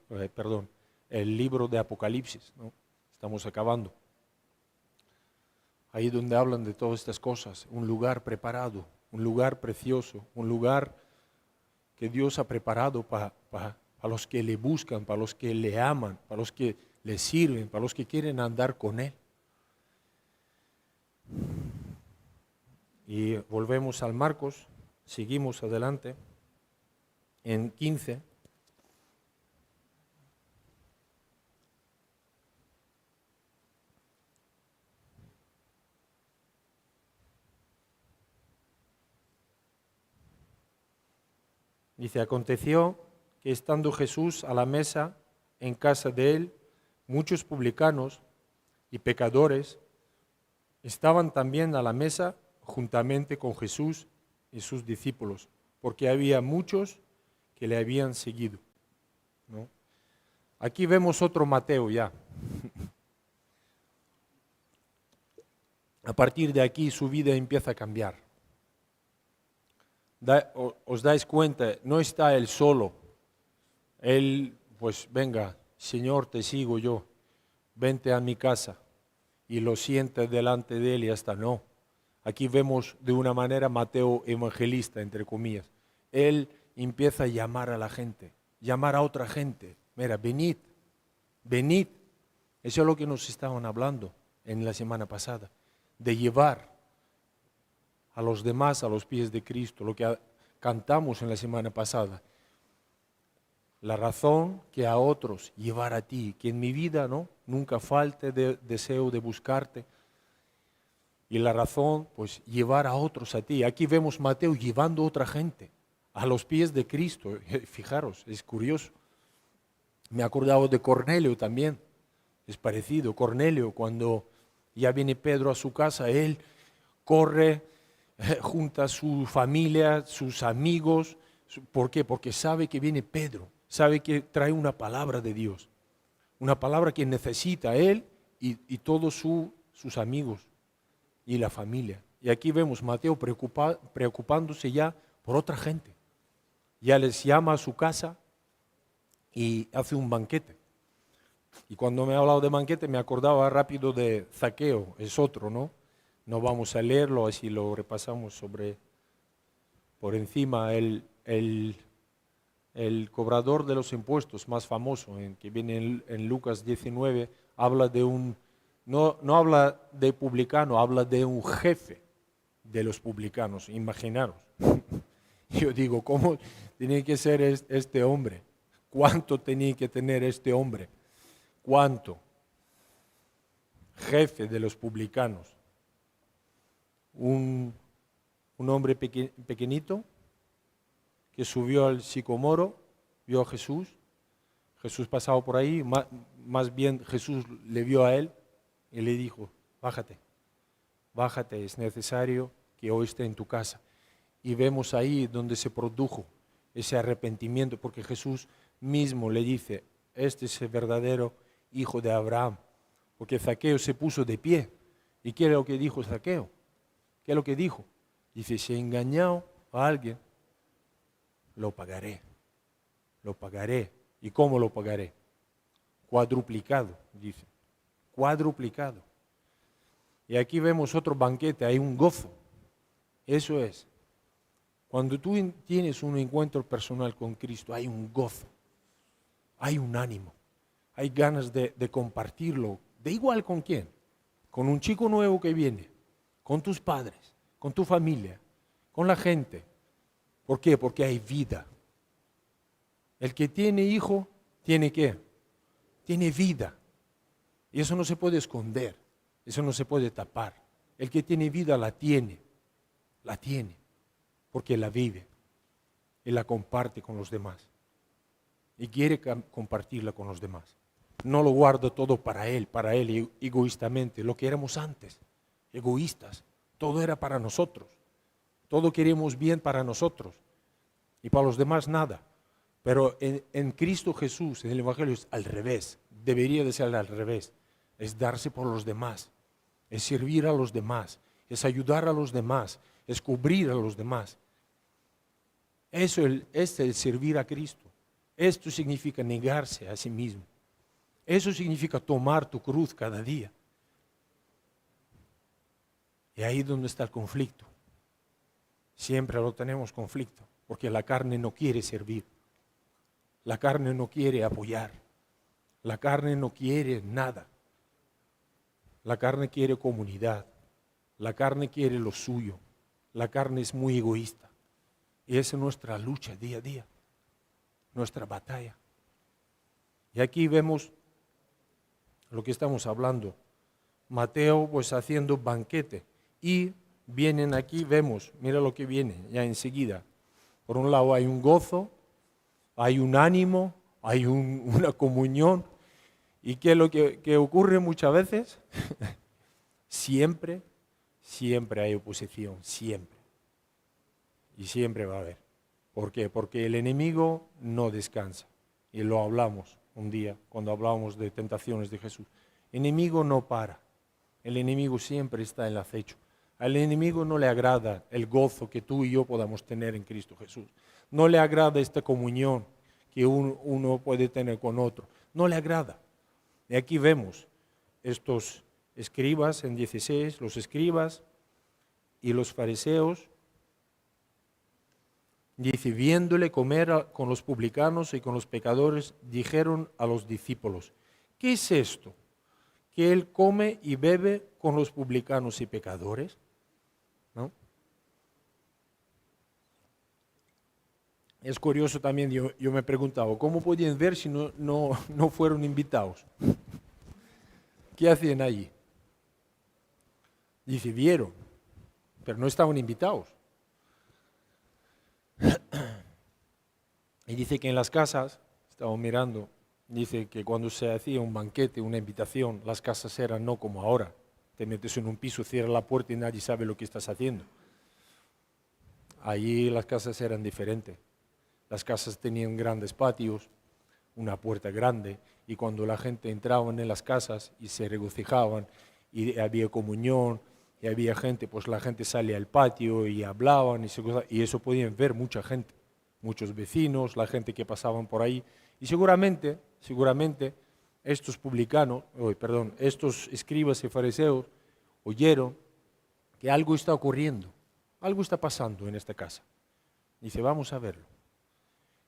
[SPEAKER 1] el libro de Apocalipsis, ¿no? Estamos acabando. Ahí donde hablan de todas estas cosas, un lugar preparado, un lugar precioso, un lugar que Dios ha preparado para los que le buscan, para los que le aman, para los que le sirven, para los que quieren andar con Él. Y volvemos al Marcos, seguimos adelante, en 15. Dice, aconteció que estando Jesús a la mesa en casa de él, muchos publicanos y pecadores estaban también a la mesa juntamente con Jesús y sus discípulos, porque había muchos que le habían seguido, ¿no? Aquí vemos otro Mateo ya. A partir de aquí su vida empieza a cambiar. Os dais cuenta, no está él solo. Él, pues venga, Señor, te sigo yo, vente a mi casa. Y lo sienta delante de él y hasta no. Aquí vemos de una manera Mateo evangelista, entre comillas. Él empieza a llamar a la gente, llamar a otra gente. Mira, venid, venid. Eso es lo que nos estaban hablando en la semana pasada, de llevar a los demás a los pies de Cristo, lo que cantamos en la semana pasada. La razón que a otros llevar a ti, que en mi vida no nunca falte deseo de buscarte. Y la razón, pues llevar a otros a ti. Aquí vemos Mateo llevando a otra gente a los pies de Cristo. Fijaros, es curioso. Me he acordado de Cornelio también, es parecido. Cornelio, cuando ya viene Pedro a su casa, él corre, junta a su familia, sus amigos. ¿Por qué? Porque sabe que viene Pedro, sabe que trae una palabra de Dios, una palabra que necesita él y todos sus amigos y la familia. Y aquí vemos Mateo preocupándose ya por otra gente. Ya les llama a su casa y hace un banquete. Y cuando me ha hablado de banquete me acordaba rápido de Zaqueo, es otro, ¿no? No vamos a leerlo, así lo repasamos por encima. El cobrador de los impuestos más famoso, que viene en Lucas 19, habla de no habla de publicano, habla de un jefe de los publicanos, imaginaros. Yo digo, ¿cómo tiene que ser este hombre? ¿Cuánto tenía que tener este hombre? ¿Cuánto? Jefe de los publicanos. Un hombre pequeñito que subió al sicomoro, vio a Jesús. Jesús pasaba por ahí, más bien Jesús le vio a él y le dijo, bájate, bájate, es necesario que hoy esté en tu casa. Y vemos ahí donde se produjo ese arrepentimiento, porque Jesús mismo le dice, este es el verdadero hijo de Abraham, porque Zaqueo se puso de pie. ¿Y qué es lo que dijo Zaqueo? ¿Qué es lo que dijo? Dice, si he engañado a alguien, lo pagaré, lo pagaré. ¿Y cómo lo pagaré? Cuadruplicado, dice, cuadruplicado. Y aquí vemos otro banquete, hay un gozo. Eso es. Cuando tú tienes un encuentro personal con Cristo, hay un gozo, hay un ánimo, hay ganas de compartirlo. ¿De igual con quién? Con un chico nuevo que viene, con tus padres, con tu familia, con la gente. ¿Por qué? Porque hay vida. El que tiene hijo, ¿tiene qué? Tiene vida. Y eso no se puede esconder, eso no se puede tapar. El que tiene vida la tiene, porque la vive y la comparte con los demás. Y quiere compartirla con los demás. No lo guarda todo para él egoístamente, lo que éramos antes, egoístas. Todo era para nosotros, todo queríamos bien para nosotros y para los demás nada. Pero en Cristo Jesús, en el Evangelio, es al revés. Debería de ser al revés. Es darse por los demás, es servir a los demás, es ayudar a los demás, es cubrir a los demás. Eso es el servir a Cristo. Esto significa negarse a sí mismo. Eso significa tomar tu cruz cada día. Y ahí es donde está el conflicto. Siempre lo tenemos conflicto, porque la carne no quiere servir. La carne no quiere apoyar. La carne no quiere nada. La carne quiere comunidad. La carne quiere lo suyo. La carne es muy egoísta. Y esa es nuestra lucha día a día, nuestra batalla. Y aquí vemos lo que estamos hablando. Mateo pues haciendo banquete. Y vienen aquí, vemos, mira lo que viene ya enseguida. Por un lado hay un gozo, hay un ánimo, hay una comunión. ¿Y qué es lo que ocurre muchas veces? Siempre hay oposición, siempre. Y siempre va a haber. ¿Por qué? Porque el enemigo no descansa. Y lo hablamos un día cuando hablábamos de tentaciones de Jesús. El enemigo no para. El enemigo siempre está en el acecho. Al enemigo no le agrada el gozo que tú y yo podamos tener en Cristo Jesús. No le agrada esta comunión que uno puede tener con otro. No le agrada. Y aquí vemos estos escribas en 16, los escribas y los fariseos, dice, viéndole comer con los publicanos y con los pecadores, dijeron a los discípulos, ¿qué es esto? ¿Que él come y bebe con los publicanos y pecadores? ¿No? Es curioso también, yo me preguntaba, ¿cómo podían ver si no fueron invitados? ¿Qué hacían allí? Dice, vieron, pero no estaban invitados. Y dice que en las casas, estamos mirando, dice que cuando se hacía un banquete, una invitación, las casas eran no como ahora. Te metes en un piso, cierras la puerta y nadie sabe lo que estás haciendo. Allí las casas eran diferentes. Las casas tenían grandes patios, una puerta grande, y cuando la gente entraba en las casas y se regocijaban, y había comunión, y había gente, pues la gente salía al patio y hablaban, y eso podían ver mucha gente, muchos vecinos, la gente que pasaban por ahí, y seguramente, estos estos escribas y fariseos oyeron que algo está ocurriendo, algo está pasando en esta casa. Dice, vamos a verlo.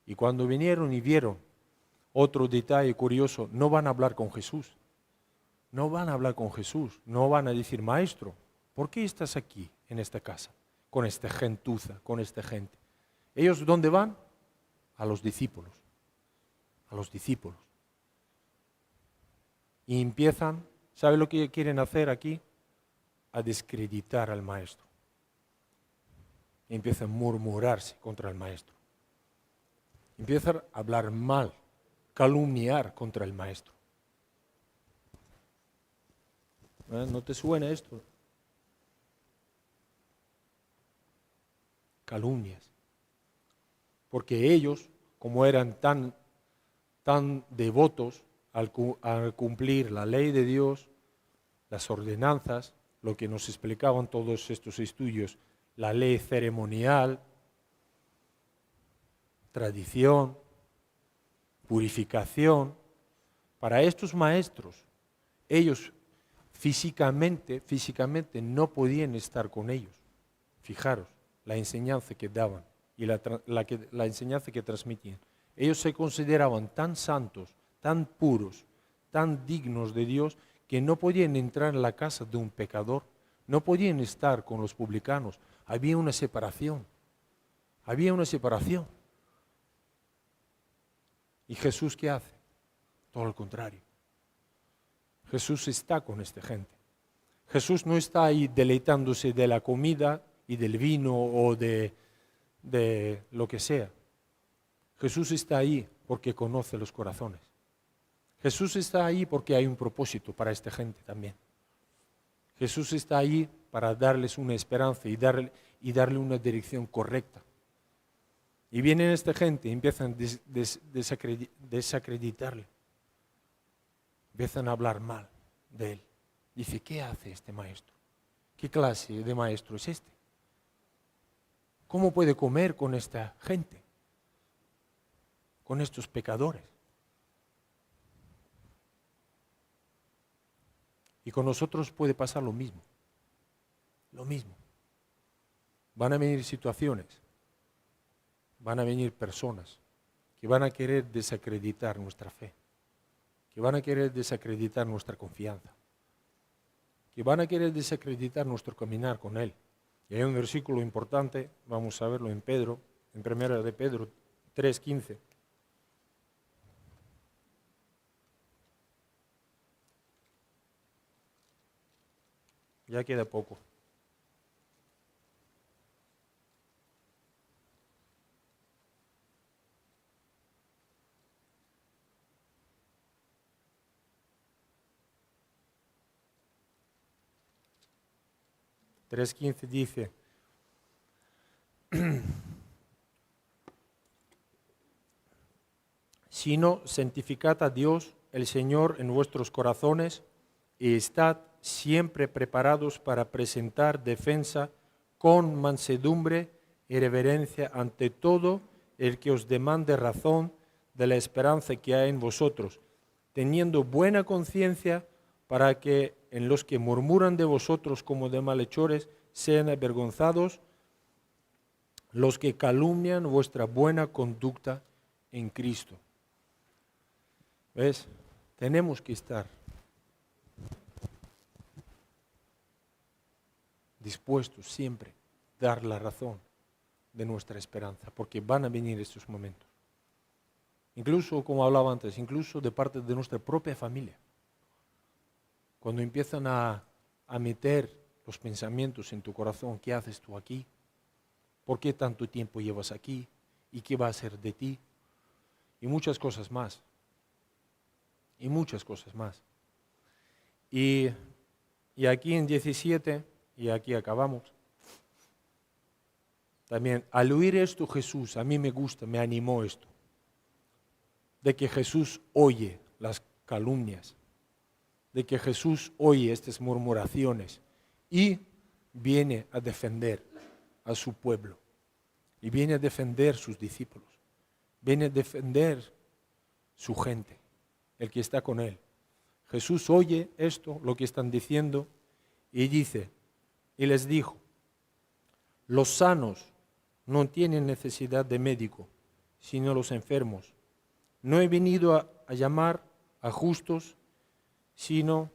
[SPEAKER 1] Y cuando vinieron y vieron, otro detalle curioso, no van a hablar con Jesús. No van a hablar con Jesús, no van a decir, maestro, ¿por qué estás aquí en esta casa? Con esta gentuza, con esta gente. ¿Ellos dónde van? A los discípulos. A los discípulos. Y empiezan, ¿sabe lo que quieren hacer aquí? A descreditar al maestro. Y empiezan a murmurarse contra el maestro. Empiezan a hablar mal, calumniar contra el maestro. ¿No te suena esto? Calumnias. Porque ellos, como eran tan devotos al cumplir la ley de Dios, las ordenanzas, lo que nos explicaban todos estos estudios, la ley ceremonial, tradición, purificación, para estos maestros, ellos físicamente no podían estar con ellos. Fijaros, la enseñanza que daban y la enseñanza que transmitían. Ellos se consideraban tan santos, tan puros, tan dignos de Dios, que no podían entrar en la casa de un pecador, no podían estar con los publicanos. Había una separación. ¿Y Jesús qué hace? Todo lo contrario. Jesús está con esta gente. Jesús no está ahí deleitándose de la comida y del vino o de lo que sea. Jesús está ahí porque conoce los corazones. Jesús está ahí porque hay un propósito para esta gente también. Jesús está ahí para darles una esperanza y darle una dirección correcta. Y viene esta gente y empiezan a desacreditarle. Empiezan a hablar mal de él. Dice, ¿qué hace este maestro? ¿Qué clase de maestro es este? ¿Cómo puede comer con esta gente? Con estos pecadores. Y con nosotros puede pasar lo mismo. Lo mismo. Van a venir situaciones, van a venir personas que van a querer desacreditar nuestra fe, que van a querer desacreditar nuestra confianza, que van a querer desacreditar nuestro caminar con Él. Y hay un versículo importante, vamos a verlo en Pedro, en 1 de Pedro 3:15. Ya queda poco. Tres 3:15 dice, sino santificad a Dios el Señor en vuestros corazones y estad siempre preparados para presentar defensa con mansedumbre y reverencia ante todo el que os demande razón de la esperanza que hay en vosotros, teniendo buena conciencia para que en los que murmuran de vosotros como de malhechores sean avergonzados los que calumnian vuestra buena conducta en Cristo. ¿Ves? Tenemos que estar dispuestos siempre a dar la razón de nuestra esperanza, porque van a venir estos momentos. Incluso, como hablaba antes, incluso de parte de nuestra propia familia. Cuando empiezan a meter los pensamientos en tu corazón, ¿qué haces tú aquí? ¿Por qué tanto tiempo llevas aquí? ¿Y qué va a ser de ti? Y muchas cosas más. Y muchas cosas más. Y aquí en 17, y aquí acabamos, también al oír esto Jesús, a mí me gusta, me animó esto, de que Jesús oye las calumnias, de que Jesús oye estas murmuraciones y viene a defender a su pueblo, y viene a defender sus discípulos, viene a defender su gente, el que está con él. Jesús oye esto, lo que están diciendo, y dice, y les dijo, los sanos no tienen necesidad de médico, sino los enfermos. No he venido a llamar a justos, sino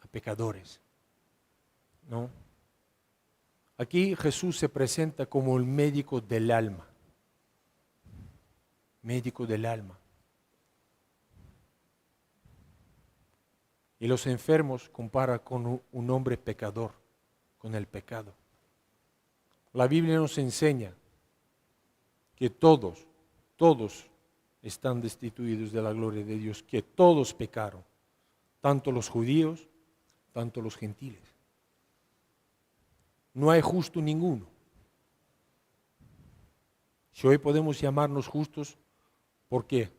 [SPEAKER 1] a pecadores. ¿No? Aquí Jesús se presenta como el médico del alma. Médico del alma. Y los enfermos compara con un hombre pecador, con el pecado. La Biblia nos enseña que todos están destituidos de la gloria de Dios, que todos pecaron, tanto los judíos, tanto los gentiles. No hay justo ninguno. Si hoy podemos llamarnos justos, ¿por qué?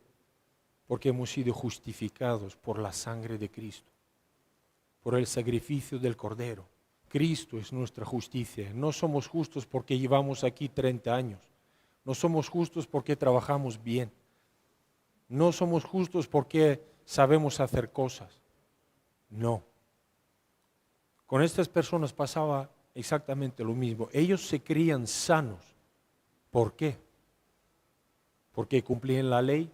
[SPEAKER 1] Porque hemos sido justificados por la sangre de Cristo, por el sacrificio del Cordero. Cristo es nuestra justicia. No somos justos porque llevamos aquí 30 años. No somos justos porque trabajamos bien. No somos justos porque sabemos hacer cosas. No. Con estas personas pasaba exactamente lo mismo. Ellos se creían sanos. ¿Por qué? Porque cumplían la ley,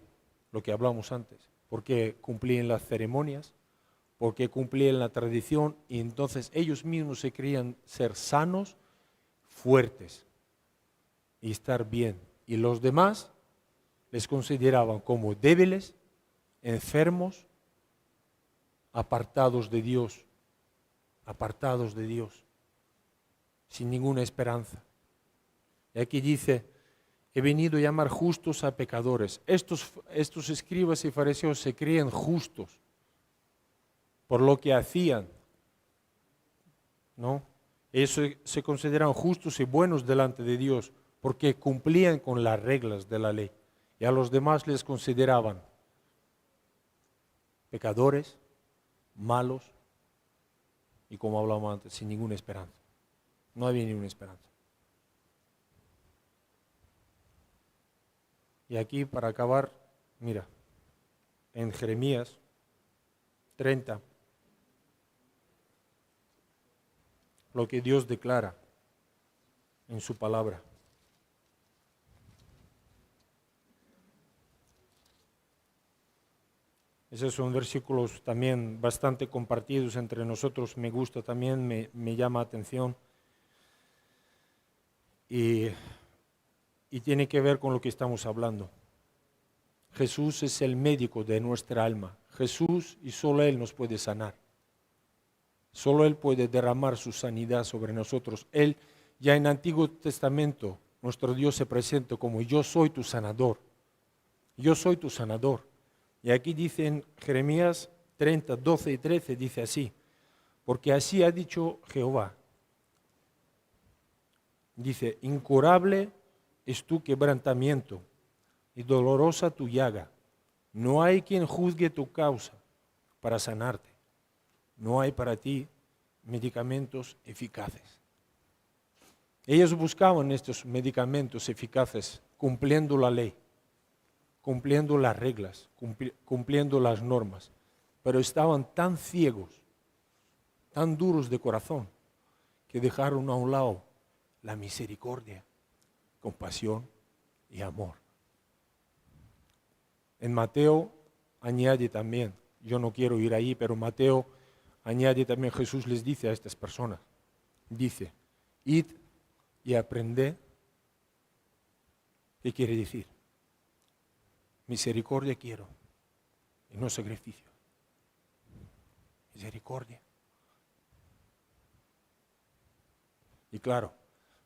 [SPEAKER 1] lo que hablamos antes. Porque cumplían las ceremonias, porque cumplían la tradición, y entonces ellos mismos se creían ser sanos, fuertes y estar bien. Y los demás les consideraban como débiles, enfermos, apartados de Dios, sin ninguna esperanza. Y aquí dice, he venido a llamar justos a pecadores. Estos escribas y fariseos se creían justos por lo que hacían, ¿no? Ellos se consideran justos y buenos delante de Dios porque cumplían con las reglas de la ley y a los demás les consideraban pecadores, malos y, como hablábamos antes, sin ninguna esperanza. No había ninguna esperanza. Y aquí, para acabar, mira, en Jeremías 30, lo que Dios declara en su palabra. Esos son versículos también bastante compartidos entre nosotros, me gusta también, me llama atención. Y tiene que ver con lo que estamos hablando. Jesús es el médico de nuestra alma. Jesús y solo Él nos puede sanar. Solo Él puede derramar su sanidad sobre nosotros. Él, ya en Antiguo Testamento, nuestro Dios se presenta como yo soy tu sanador. Yo soy tu sanador. Y aquí dice en Jeremías 30, 12 y 13, dice así, porque así ha dicho Jehová. Dice, incurable es tu quebrantamiento y dolorosa tu llaga. No hay quien juzgue tu causa para sanarte. No hay para ti medicamentos eficaces. Ellos buscaban estos medicamentos eficaces cumpliendo la ley, cumpliendo las reglas, cumpliendo las normas, pero estaban tan ciegos, tan duros de corazón, que dejaron a un lado la misericordia, compasión y amor. En Mateo añade también, yo no quiero ir ahí, pero Mateo añade también, Jesús les dice a estas personas, dice, id y aprended. ¿Qué quiere decir? Misericordia quiero y no sacrificio. Misericordia. Y claro,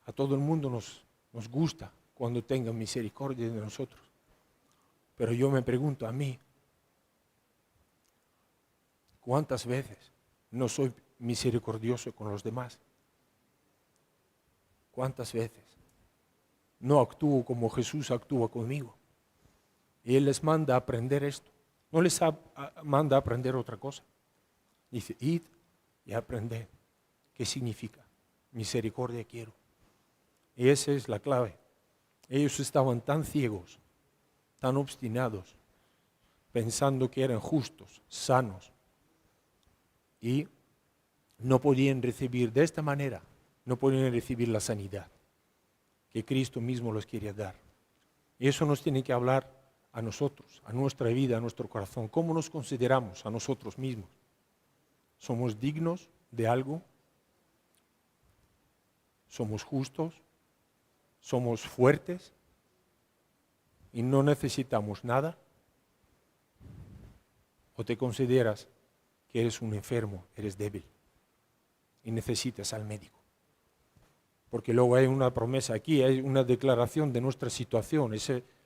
[SPEAKER 1] a todo el mundo nos gusta cuando tengan misericordia de nosotros. Pero yo me pregunto a mí, ¿cuántas veces no soy misericordioso con los demás? ¿Cuántas veces no actúo como Jesús actúa conmigo? Y Él les manda a aprender esto. No les manda a aprender otra cosa. Dice, id y aprended. ¿Qué significa? Misericordia quiero. Y esa es la clave. Ellos estaban tan ciegos, tan obstinados, pensando que eran justos, sanos, y no podían recibir de esta manera, no podían recibir la sanidad que Cristo mismo les quería dar. Y eso nos tiene que hablar a nosotros, a nuestra vida, a nuestro corazón. ¿Cómo nos consideramos a nosotros mismos? ¿Somos dignos de algo? ¿Somos justos? ¿Somos fuertes? ¿Y no necesitamos nada? ¿O te consideras que eres un enfermo, eres débil y necesitas al médico? Porque luego hay una promesa aquí, hay una declaración de nuestra situación.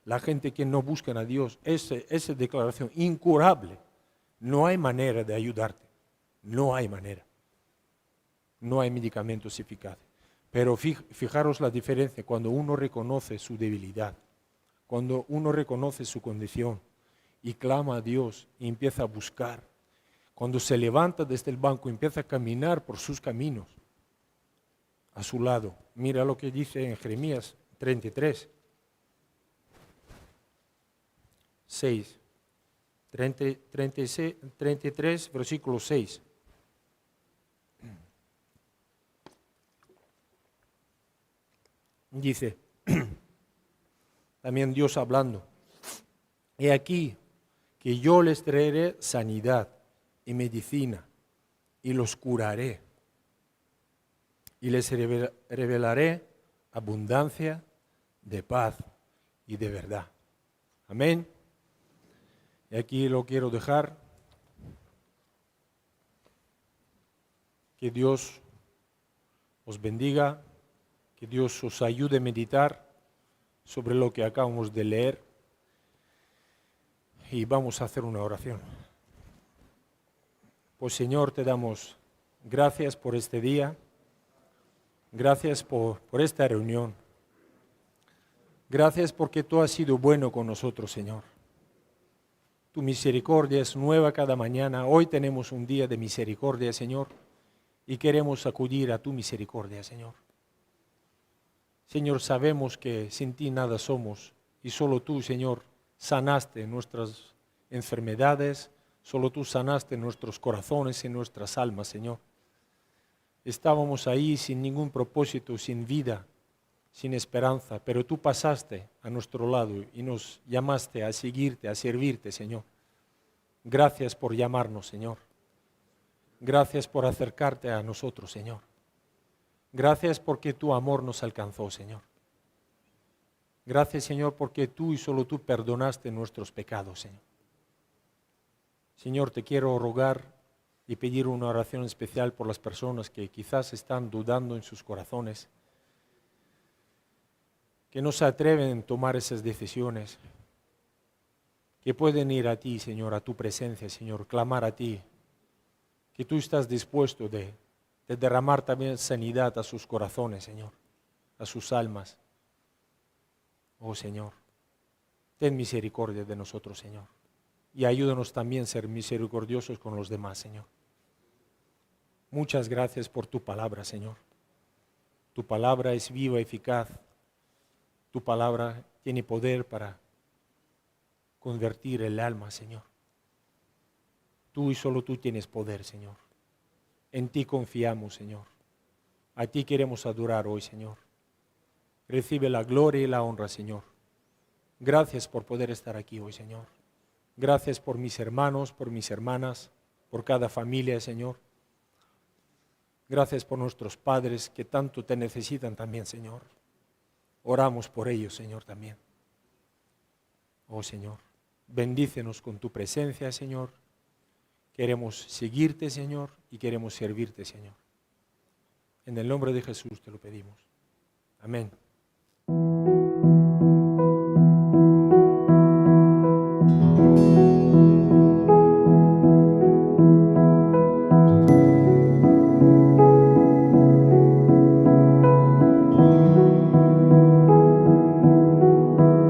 [SPEAKER 1] La gente que no busca a Dios, esa declaración incurable, no hay manera de ayudarte, no hay manera. No hay medicamentos eficaces. Pero fijaros la diferencia cuando uno reconoce su debilidad, cuando uno reconoce su condición y clama a Dios y empieza a buscar, cuando se levanta desde el banco y empieza a caminar por sus caminos a su lado. Mira lo que dice en Jeremías 33, 6, 33, versículo 6. Dice, también Dios hablando, he aquí que yo les traeré sanidad y medicina y los curaré y les revelaré abundancia de paz y de verdad. Amén. Y aquí lo quiero dejar. Que Dios os bendiga. Que Dios os ayude a meditar sobre lo que acabamos de leer y vamos a hacer una oración. Pues Señor, te damos gracias por este día, gracias por esta reunión. Gracias porque tú has sido bueno con nosotros, Señor. Tu misericordia es nueva cada mañana. Hoy tenemos un día de misericordia, Señor, y queremos acudir a tu misericordia, Señor. Señor, sabemos que sin ti nada somos y solo tú, Señor, sanaste nuestras enfermedades, solo tú sanaste nuestros corazones y nuestras almas, Señor. Estábamos ahí sin ningún propósito, sin vida, sin esperanza, pero tú pasaste a nuestro lado y nos llamaste a seguirte, a servirte, Señor. Gracias por llamarnos, Señor. Gracias por acercarte a nosotros, Señor. Gracias porque tu amor nos alcanzó, Señor. Gracias, Señor, porque tú y solo tú perdonaste nuestros pecados, Señor. Señor, te quiero rogar y pedir una oración especial por las personas que quizás están dudando en sus corazones, que no se atreven a tomar esas decisiones, que pueden ir a ti, Señor, a tu presencia, Señor, clamar a ti, que tú estás dispuesto de derramar también sanidad a sus corazones, Señor, a sus almas. Oh, Señor, ten misericordia de nosotros, Señor, y ayúdanos también a ser misericordiosos con los demás, Señor. Muchas gracias por tu palabra, Señor. Tu palabra es viva y eficaz. Tu palabra tiene poder para convertir el alma, Señor. Tú y solo tú tienes poder, Señor. En ti confiamos, Señor. A ti queremos adorar hoy, Señor. Recibe la gloria y la honra, Señor. Gracias por poder estar aquí hoy, Señor. Gracias por mis hermanos, por mis hermanas, por cada familia, Señor. Gracias por nuestros padres que tanto te necesitan también, Señor. Oramos por ellos, Señor, también. Oh, Señor, bendícenos con tu presencia, Señor. Queremos seguirte, Señor, y queremos servirte, Señor. En el nombre de Jesús te lo pedimos. Amén.